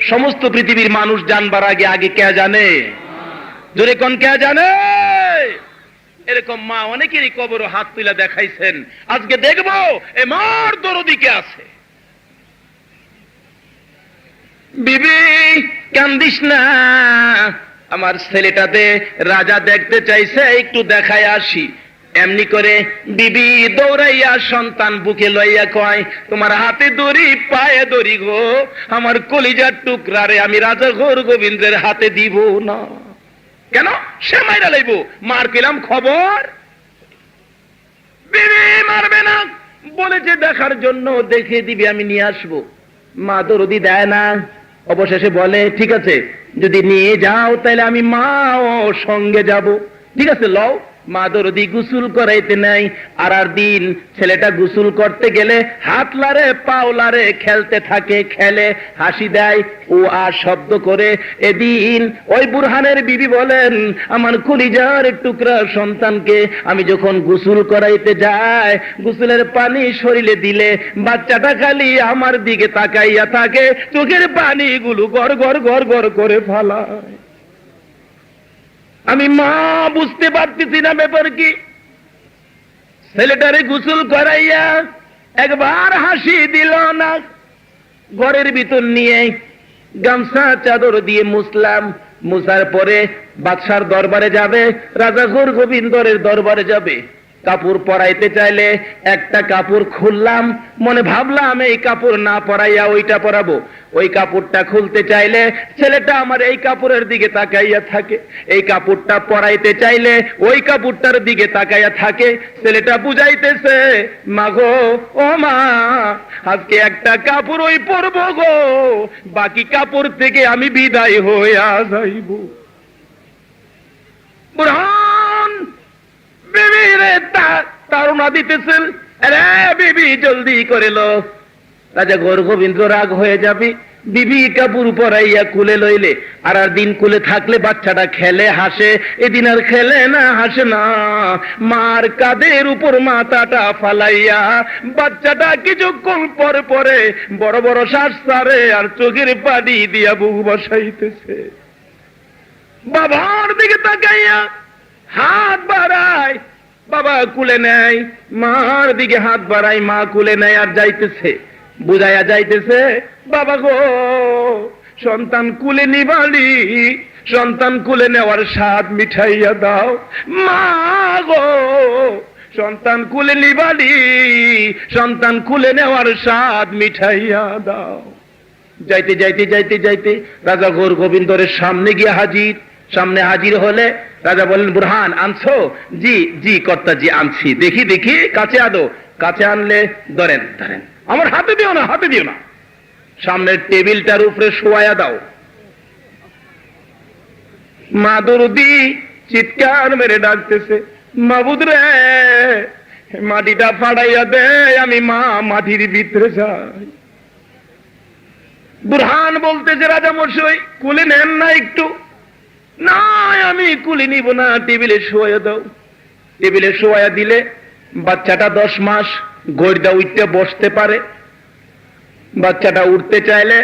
সমস্ত পৃথিবীর মানুষ জানবার আগে আগে কে জানে? জোরে কোন কে জানে? এরকম মা অনেকেরই কবর হাত তুলে দেখাইছেন। আজকে দেখবো এ মার দরদি কে আছে। বিবি কান্দিস না, আমার ছেলেটাতে রাজা দেখতে চাইছে, একটু দেখায় আসি। এমনি করে বিবি দৌড়াইয়া সন্তান বুকে লইয়া কয় তোমার হাতে দড়ি পায়ে দড়ি গো, আমার কলিজার টুকরারে আমি রাজা গোবিন্দের হাতে দিব না। কেন? সে মাইরা লইব। মার পেলাম খবর, বিবি মারবে না বলেছে, দেখার জন্য দেখে দিবি, আমি নিয়ে আসবো। মা দরদি দেয় না। অবশেষে বলে ঠিক আছে, যদি নিয়ে যাও তাহলে আমি মাও সঙ্গে যাব। ঠিক আছে লও। মা দরদি গোসল করাইতে নাই। আর দিন ছেলেটা গোসল করতে গেলে হাত লারে পাও লারে, খেলতে থাকে, খেলে, হাসি দেয়, ও আর শব্দ করে। এদিন ওই বুরহানের বিবি বলেন আমার কলিজার টুকরা সন্তানকে আমি যখন গোসল করাইতে যাই, গোসলের পানি শরীরে দিলে বাচ্চাটা খালি আমার দিকে তাকাইয়া থাকে, চোখের পানিগুলো গড় গড় গড় গড় করে ফালায়। আমি মা বুঝতে পারতেছি না ব্যাপার কি। ছেলেটারে গোসল করাইয়া একবার হাসি দিল না। ঘরের ভিতর নিয়ে গামছা চাদর দিয়ে মুছলাম। মুছার পরে বাদশার দরবারে যাবে, রাজা গোবিন্দরের দরবারে যাবে। কাপড় পরাইতে চাইলে একটা কাপড় খুললাম, মনে ভাবলাম এই কাপড় না পরাইয়া ওইটা পরাবো। ওই কাপড়টা খুলতে চাইলে ছেলেটা আমার এই কাপড়ের দিকে তাকাইয়া থাকে। এই কাপড়টা পরাইতে চাইলে ওই কাপড়টার দিকে তাকাইয়া থাকে। ছেলেটা বুঝাইতেছে মা গো, ও মা আজকে একটা কাপড় ওই পরবো গো, বাকি কাপড় থেকে আমি বিদায় হইয়া যাইব। বুরহান বিবিরে তাড়না দিতেছেন, আরে বিবি জলদি করে লো। রাজা গোবিন্দ রাগ হয়ে যাবে। বিবি কাপড় পরাইয়া কুলে লইলে, আর দিন কুলে থাকলে বাচ্চাটা খেলে হাসে, এদিন আর খেলে না, হাসে না। মার কাঁধের উপর মাথাটা ফালাইয়া বাচ্চাটা কিছুক্ষণ পরে পরে বড় বড় শ্বাস ছাড়ে আর চোখের পানি দিয়া বুক বসাইতেছে। বাবার দিকে তাকাইয়া হাত বাড়ায়, বাবা কুলে নেয়। মার দিকে হাত বাড়ায়, মা কুলে নেয় আর যাইতেছে, বুঝাইয়া যাইতেছে বাবা গো, সন্তান কুলে নিবালি সন্তান কুলে নেওয়ার স্বাদ মিঠাইয়া দাও মা গো, সন্তান কুলে নিবালি, সন্তান কুলে নেওয়ার স্বাদ মিঠাইয়া দাও। যাইতে যাইতে যাইতে যাইতে রাজা ঘোর গোবিন্দরের সামনে গিয়ে হাজির। সামনে হাজির হলে রাজা বললেন, বুরহান আনছো? জি জি কর্তাজি আনছি। দেখি দেখি, কাছে আদো। কাছে আনলে ধরেন ধরেন, আমার হাতে দিও না, হাতে দিও না, সামনের টেবিলটার উপরে শোয়া দাও। মা দরদি চিৎকার মেরে ডাকতেছে, মাবুদ রে মাটিটা ফাড়াইয়া দে, আমি মা মাটির ভিতরে যাই। বুরহান বলতেছে, রাজা মশাই কুলে নেন না একটু? না আমি কুলে নিব না, টেবিলে শোয়া দাও। টেবিলে শোয়া দিলে বাচ্চাটা 10 মাস, গড়দা উঠতে বসতে পারে। বাচ্চাটা উঠতে চাইলে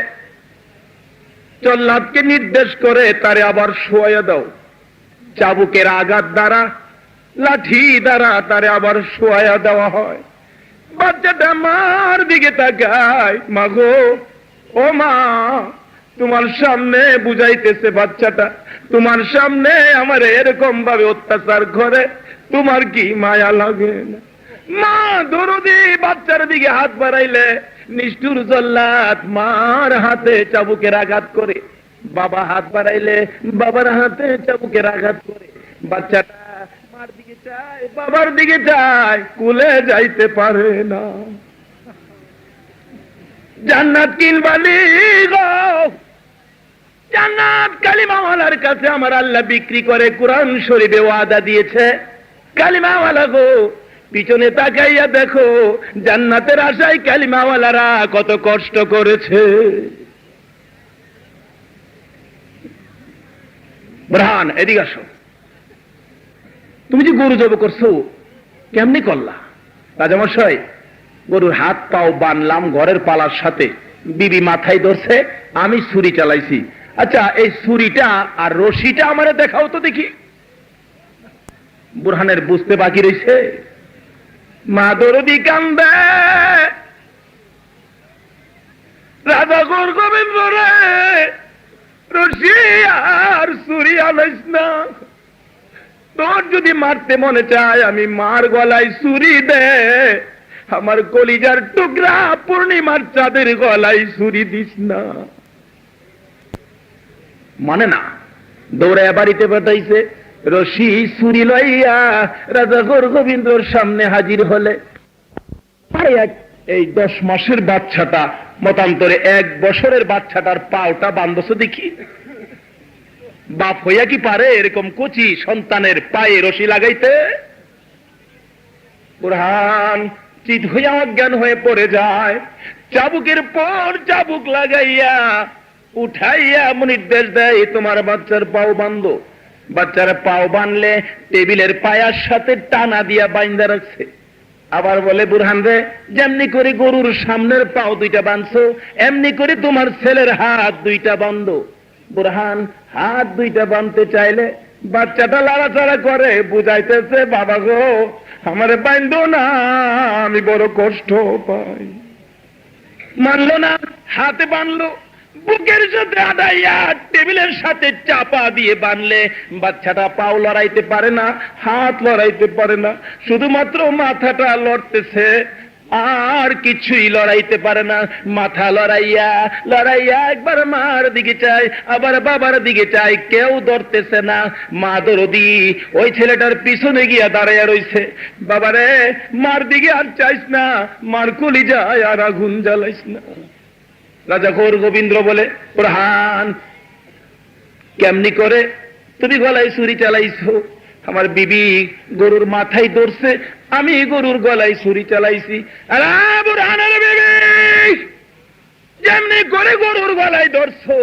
জল্লাদকে নির্দেশ করে তারে আবার শোয়া দাও। চাবুকের আঘাত দ্বারা, লাঠি দ্বারা তারে আবার শোয়া দেওয়া হয়। বাচ্চাটা মার দিকে তাকায়, মা গো, ও মা, তোমার সামনে বুঝাইতেছে বাচ্চাটা, তোমার সামনে আমার এরকম ভাবে অত্যাচার করে, তোমার কি মায়া লাগে না? মা দরদি বাচ্চার দিকে হাত বাড়াইলে নিষ্ঠুর জল্লাদ মার হাতে চাবুকের আঘাত করে। বাবা হাত বাড়াইলে বাবার হাতে চাবুকের আঘাত করে। বাচ্চাটা মার দিকে চায়, বাবার দিকে চায়, কুলে যাইতে পারে না। জান্নাত কিনবালি গো, জান্নাত কালিমাওয়ালার কাছে আমার আল্লাহ বিক্রি করে। কোরআন শরীফে ওয়াদা দিয়েছে, কালিমাওয়ালা গো পিছনে তাকাইয়া দেখো জান্নাতের আশায় কালিমাওয়ালারা কত কষ্ট করেছে। বুরহান এদিকে আসো, তুমি যে গরু জব করছো কেমনি করলা? রাজামশাই গরুর হাত পাও বানলাম ঘরের পালার সাথে, বিবি মাথায় ধরছে, আমি ছুরি চালাইছি। আচ্ছা এই ছুরিটা আর রশিটা আমারে দেখাও তো দেখি। বুরহানের বুঝতে বাকি রয়েছে। মা দরদি কান্দে, রাজা ঘোর গোবিন্দ রে রশি আর ছুরি আনাইস না, তোর যদি মারতে মনে চায় আমি মার গলায় ছুরি দে, আমার কলিজার টুকরা পূর্ণিমার চাঁদের গলায় ছুরি দিস না। মানে না, দৌড়ায় বাড়িতে পাঠাইছে। রশি ছুরি লইয়া রাজা ঘোর গোবিন্দর সামনে হাজির হলে এই 10 মাসের বাচ্চাটা মতান্তরে 1 বছরের বাচ্চাটার পাওটা বান্ধছ দেখি। বাপ হইয়া কি পারে এরকম কচি সন্তানের পায়ে রশি লাগাইতে? বুরহান চিত হইয়া অজ্ঞান হয়ে পড়ে যায়। চাবুকের পর চাবুক লাগাইয়া উঠাইয়া নির্দেশ দেয়, তোমার বাচ্চার পাও বান্ধ। বাচ্চার পাও বানলে টেবিলের পায়ার সাথে টানা দিয়া বাইন্দা রাখছে। আবার বলে, বুরহান রে যেমনি করে গরুর সামনের পাও 2টা বাঁধছো, এমনি করে তোমার ছেলের হাত 2টা বান্ধ। বুরহান হাত 2টা বাঁধতে চাইলে বাচ্চাটা লাড়াচাড়া করে, বুঝাইতেছে, বাবা গো আমারে বাইন্ধো না, আমি বড় কষ্ট পাই। মানলো না, হাতে বাঁধলো, বুকের সাথে আড়াইয়া টেবিলের সাথে চাপা দিয়ে বানলে বাচ্চাটা পাও লড়াইতে পারে না, হাত লড়াইতে পারে না, শুধুমাত্র মাথাটা লড়তেছে, আর কিছুই লড়াইতে পারে না। মাথা লড়াইয়া লড়াইয়া একবার মার দিকে চায়, আবার বাবার দিকে চায়, কেউ ধরতেছে না। মা দরদি ওই ছেলেটার পিছনে গিয়া দাঁড়াইয়া রইছে। বাবারে মার দিকে আর চাইস না, মার কলিজায় আর আগুন জ্বালাইস না। রাজা ঘোর গোবিন্দ বলে, বুরহান কেমনি করে তুমি গলায় ছুরি চালাইছো? আমার বিবি গরুর মাথায় ধরছে, আমি গরুর গলায় ছুরি চালাইছি। আরে বুরহানের বিবি, যেমনি করে গরুর গলায় ধরছো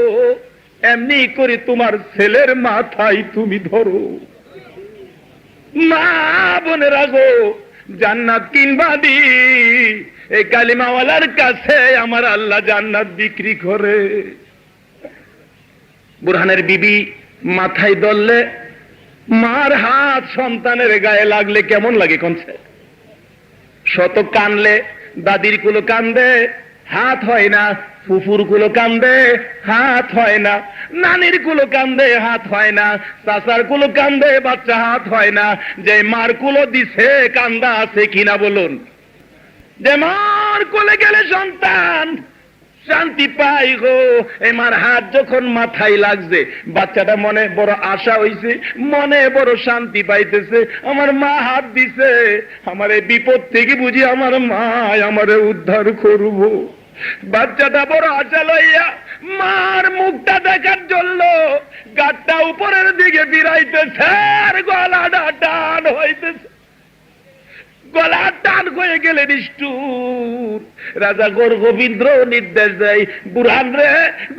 এমনি করে তোমার ছেলের মাথায় তুমি ধরো। মা বোনেরা গো, জান্নাত কিনবা দি, এই কালিমাওয়ালার কাছে আমার আল্লাহ জান্নাত বিক্রি করে। বুরহানের বিবি মাথায় ধরলে, মার হাত সন্তানের গায়ে লাগলে কেমন লাগে কোনছে? শত কানলে দাদির কুলো কান্দে, হাত হয় না, ফুফুর গুলো কান্দে, হাত হয় না, নানির কুলো কান্দে, হাত হয় না, চাচার কুলো কান্দে, বাচ্চা হাত হয় না। যে মার কুলো দিছে কান্দা আছে কিনা বলুন? যে মার কোলে গেলে সন্তান শান্তি পাই গো, এই মার হাত যখন মাথায় লাগছে, বাচ্চাটা মনে বড় আশা হইছে, মনে বড় শান্তি পাইতেছে, আমার মা হাত দিছে, আমার এই বিপদ থেকে বুঝি আমার মা আমারে উদ্ধার করব। বাচ্চাটা বড় আশা লইয়া মার মুখটা দেখার জন্য গাটটা উপরের দিকে বিরাইতেছে, আর গলাটা টান হইতেছে। গলা টান হয়ে গেলে নিষ্ঠুর রাজা গোবিন্দ নির্দেশ দেয়, বুড়ান রে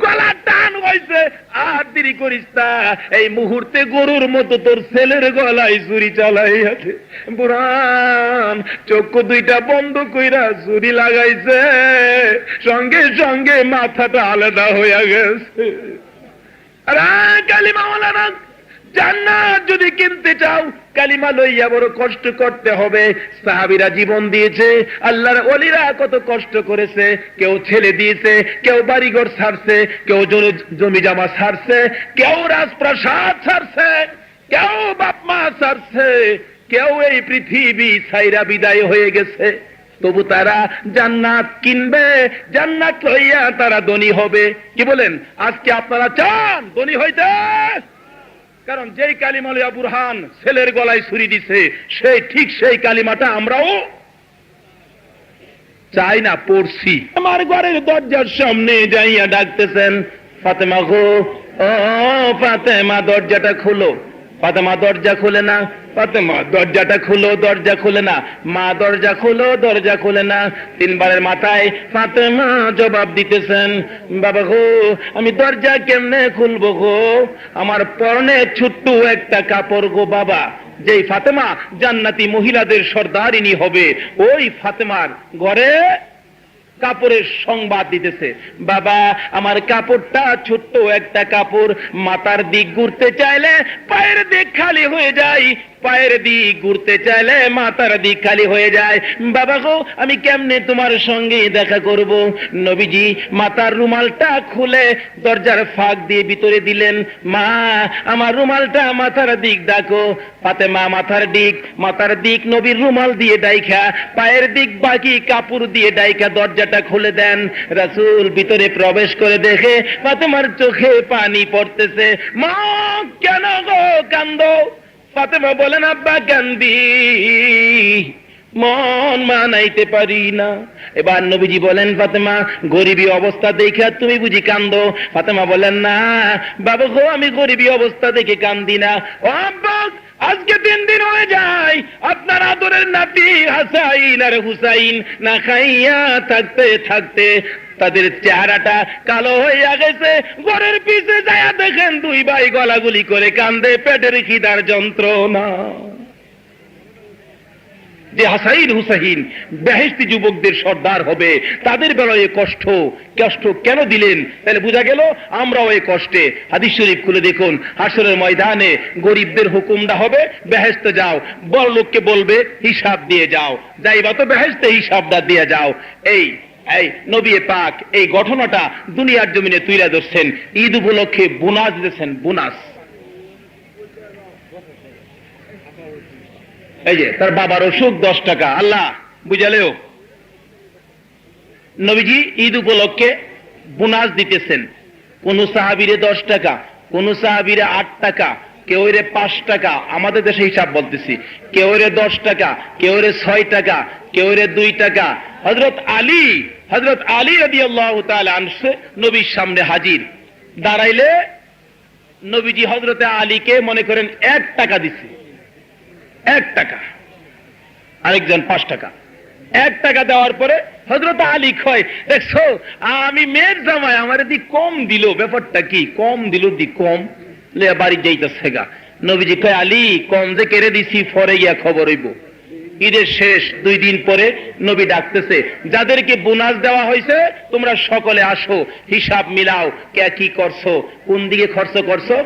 গলা টান হয়েছে, আর দেরি করিস না, এই মুহূর্তে গরুর মতো তোর ছেলের গলায় ছুরি চালাই আছে। বুড়ান চক্ষু দুইটা বন্ধ কইরা ছুরি লাগাইছে, সঙ্গে সঙ্গে মাথাটা আলাদা হইয়া গেছে। আরে কালিমা ওয়ালারা, জান্নাত যদি কিনতে চাও কালিমা লইয়া বড় কষ্ট করতে হবে। সাহাবীরা জীবন দিয়েছে, আল্লাহর ওলিরা কত কষ্ট করেছে, কেউ ছেলে দিয়েছে, কেউ বাড়িঘর ছাড়ছে, কেউ জমি জামা ছাড়ছে, কেউ রাজপ্রাসাদ ছাড়ছে, কেউ বাপ মা ছাড়ছে, কেউ এই পৃথিবী ছাইরা বিদায় হয়ে গেছে। তবু তারা জান্নাত কিনবে, জান্নাত লইয়া তারা ধনী হবে। কি বলেন? আজকে আপনারা চান ধনী হইতে? কারণ যেই কালিমা লইয়া বুরহান ছেলের গলায় ছুরি দিছে, সেই ঠিক সেই কালিমাটা আমরাও চাই না, পড়ছি। আমার ঘরের দরজার সামনে যাইয়া ডাকতেছেন, ফাতেমা গো, ও ফাতেমা দরজাটা খুলো। ফাতেমা দরজা খুলে না, ফাতেমা দরজাটা খুলো, দরজা খুলে না, মা দরজা খুলো, দরজা খুলে না। তিনবারের মাথায় ফাতেমা জবাব দিতেছেন, বাবা গো আমি দরজা কেমনে খুলবো গো, আমার পরনে ছোট্ট একটা কাপড় গো বাবা। যেই ফাতেমা জান্নাতি মহিলাদের সর্দারিনী হবে, ওই ফাতেমার ঘরে কাপড়ের সংবাদ দিতেছে, বাবা আমার কাপড়টা ছোট্ট একটা কাপড়, মাথার দিক ঘুরতে চাইলে পায়ের দিক খালি হয়ে যায়, পায়ের দিক ঘুরতে চাইলে মাথার দিক খালি হয়ে যায়। বাবা গো আমি কেমনে তোমার সঙ্গে দেখা করব? নবীজি মাথার রুমালটা খুলে দরজার ফাঁক দিয়ে ভিতরে দিলেন, মা আমার রুমালটা মাথার দিক ডাকো। ফাতেমা মাথার দিক নবীর রুমাল দিয়ে ডাইখা, পায়ের দিক বাকি কাপড় দিয়ে ডাইখা দরজাটা খুলে দেন। রাসূল ভিতরে প্রবেশ করে দেখে ফাতেমার চোখে পানি পড়তেছে। মা কেন গো কান্দো? ফাতেমা বলেন, আব্বা কান্দি, মন মানাইতে পারি না। এবার নবীজি বলেন, ফাতেমা গরিবী অবস্থা দেখে তুমি বুঝি কান্দো? ফাতেমা বলেন, না বাবা গো আমি গরিবী অবস্থা দেখে কান্দি না। ও আব্বা আজকে 3 দিন হয়ে যায় আপনার আদরের নাতি হাসাইন আর হুসাইন না খাইয়া থাকতে থাকতে তাদের চেহারাটা কালো হইয়া গেছে। ঘরের পিছে যায় দেখেন 2 ভাই গলাগুলি করে কান্দে, পেটের খিদার যন্ত্রণা। যে হাসাইন হুসাইন বেহেশতি যুবকদের সর্দার হবে, তাদের বেলায় কষ্ট কেন দিলেন? তাহলে বোঝা গেল আমরাও এই কষ্টে। হাদিস শরীফ খুলে দেখুন, হাসরের ময়দানে গরিবদের হুকুমটা হবে বেহেশতে যাও, বড় লোককে বলবে হিসাব দিয়ে যাও, যাইবা তো বেহেশতে হিসাবটা দিয়ে যাও। এই নবী পাক এই ঘটনাটা দুনিয়ার জমিনে তুলে ধরছেন। ঈদ উপলক্ষে বোনাস দিয়েছেন, বোনাস। এই যে তার বাবার অসুখ 10 টাকা, আল্লাহ বুঝালেও নবীজি ঈদ উপলক্ষে বোনাস দিতেছেন। কোন সাহাবীরে 10 টাকা, কোন সাহাবীরে 8 টাকা, কেউ এর 5 টাকা, আমাদের দেশে হিসাব বলতেছি, কেউ এর 10 টাকা, কেউ এর 6 টাকা, কেউ এর 2 টাকা। হযরত আলী রাদিয়াল্লাহু তাআলা আনহু নবীর সামনে হাজির, দাঁড়াইলে নবীজি হযরতে আলীকে মনে করেন 1 টাকা দিছে, 1 টাকা, আরেকজন 5 টাকা। 1 টাকা দেওয়ার পরে হযরত আলী কয়, দেখছো আমি মেয়ের জামাই আমার দি কম দিল, ব্যাপারটা কি? কম দিল, দি কম লে বাড়ি যাইতেছে গা। নবীজি কয়, আলী কম যে কেড়ে দিছি পরে গিয়া খবর হইব। ঈদের শেষ 2 দিন পরে নবী ডাকতেছে, যাদেরকে বোনাস দেওয়া হয়েছে তোমরা সকলে আসো, হিসাব মিলাও, কে কি করছো, কোন দিকে খরচ করছো,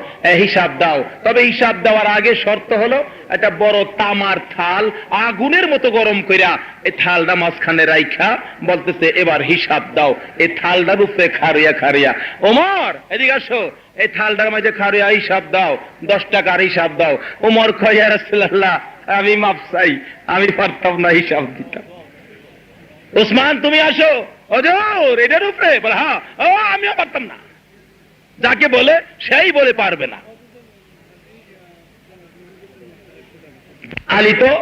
হিসাব দাও। তবে হিসাব দেওয়ার আগে শর্ত হলো একটা বড় তামার থাল আগুনের মতো গরম কইরা এই থালটা মাঝখানে রাইখা বলতেছে এবার হিসাব দাও। এই থালটার উপরে খারিয়া খারিয়া, ওমর এদিকে আসো, এই থালটার মাঝে খারিয়া হিসাব দাও, 10 টাকার হিসাব দাও। ওমর কয় ইয়া রাসূলুল্লাহ আমি মাপ চাই, আমি পারতাম না হিসাব দিতাম। ওসমান তুমি আসো, হুজুর এটার উপরে বলে হ্যাঁ, ও আমিও পারতাম না। যাকে বলে সেই বলে পারবে না। আলী তো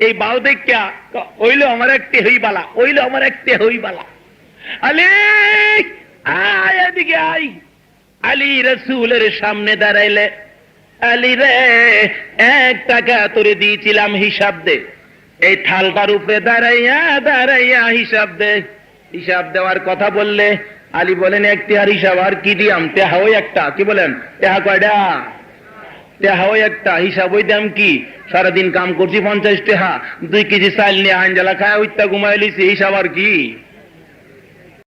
এই বাল দেখা ওইলো আমার একটি হইবালা, ওইলো আমার একটি হইবালা। আলী আয় এদিকে আয়। আলী রাসূলের সামনে দাঁড়াইলে, আলী রে 1 টাকা তোরে দিয়েছিলাম, হিসাব দে। এই থালটার উপরে দাঁড়াইয়া দাঁড়াইয়া হিসাব দে। হিসাব দেওয়ার কথা বললে আলী বলেন একটি আর হিসাব আর কি দিয়াম, টেহা ওই একটা, কি বলেন টেহা কয়টা, টেহা ওই একটা, হিসাব ওই দাম কি, সারাদিন কাম করছি 50 টাকা, 2 কেজি চাল নিয়ে আঞ্জালা খায় ওইটা ঘুমাই লিছি, হিসাব আর কি।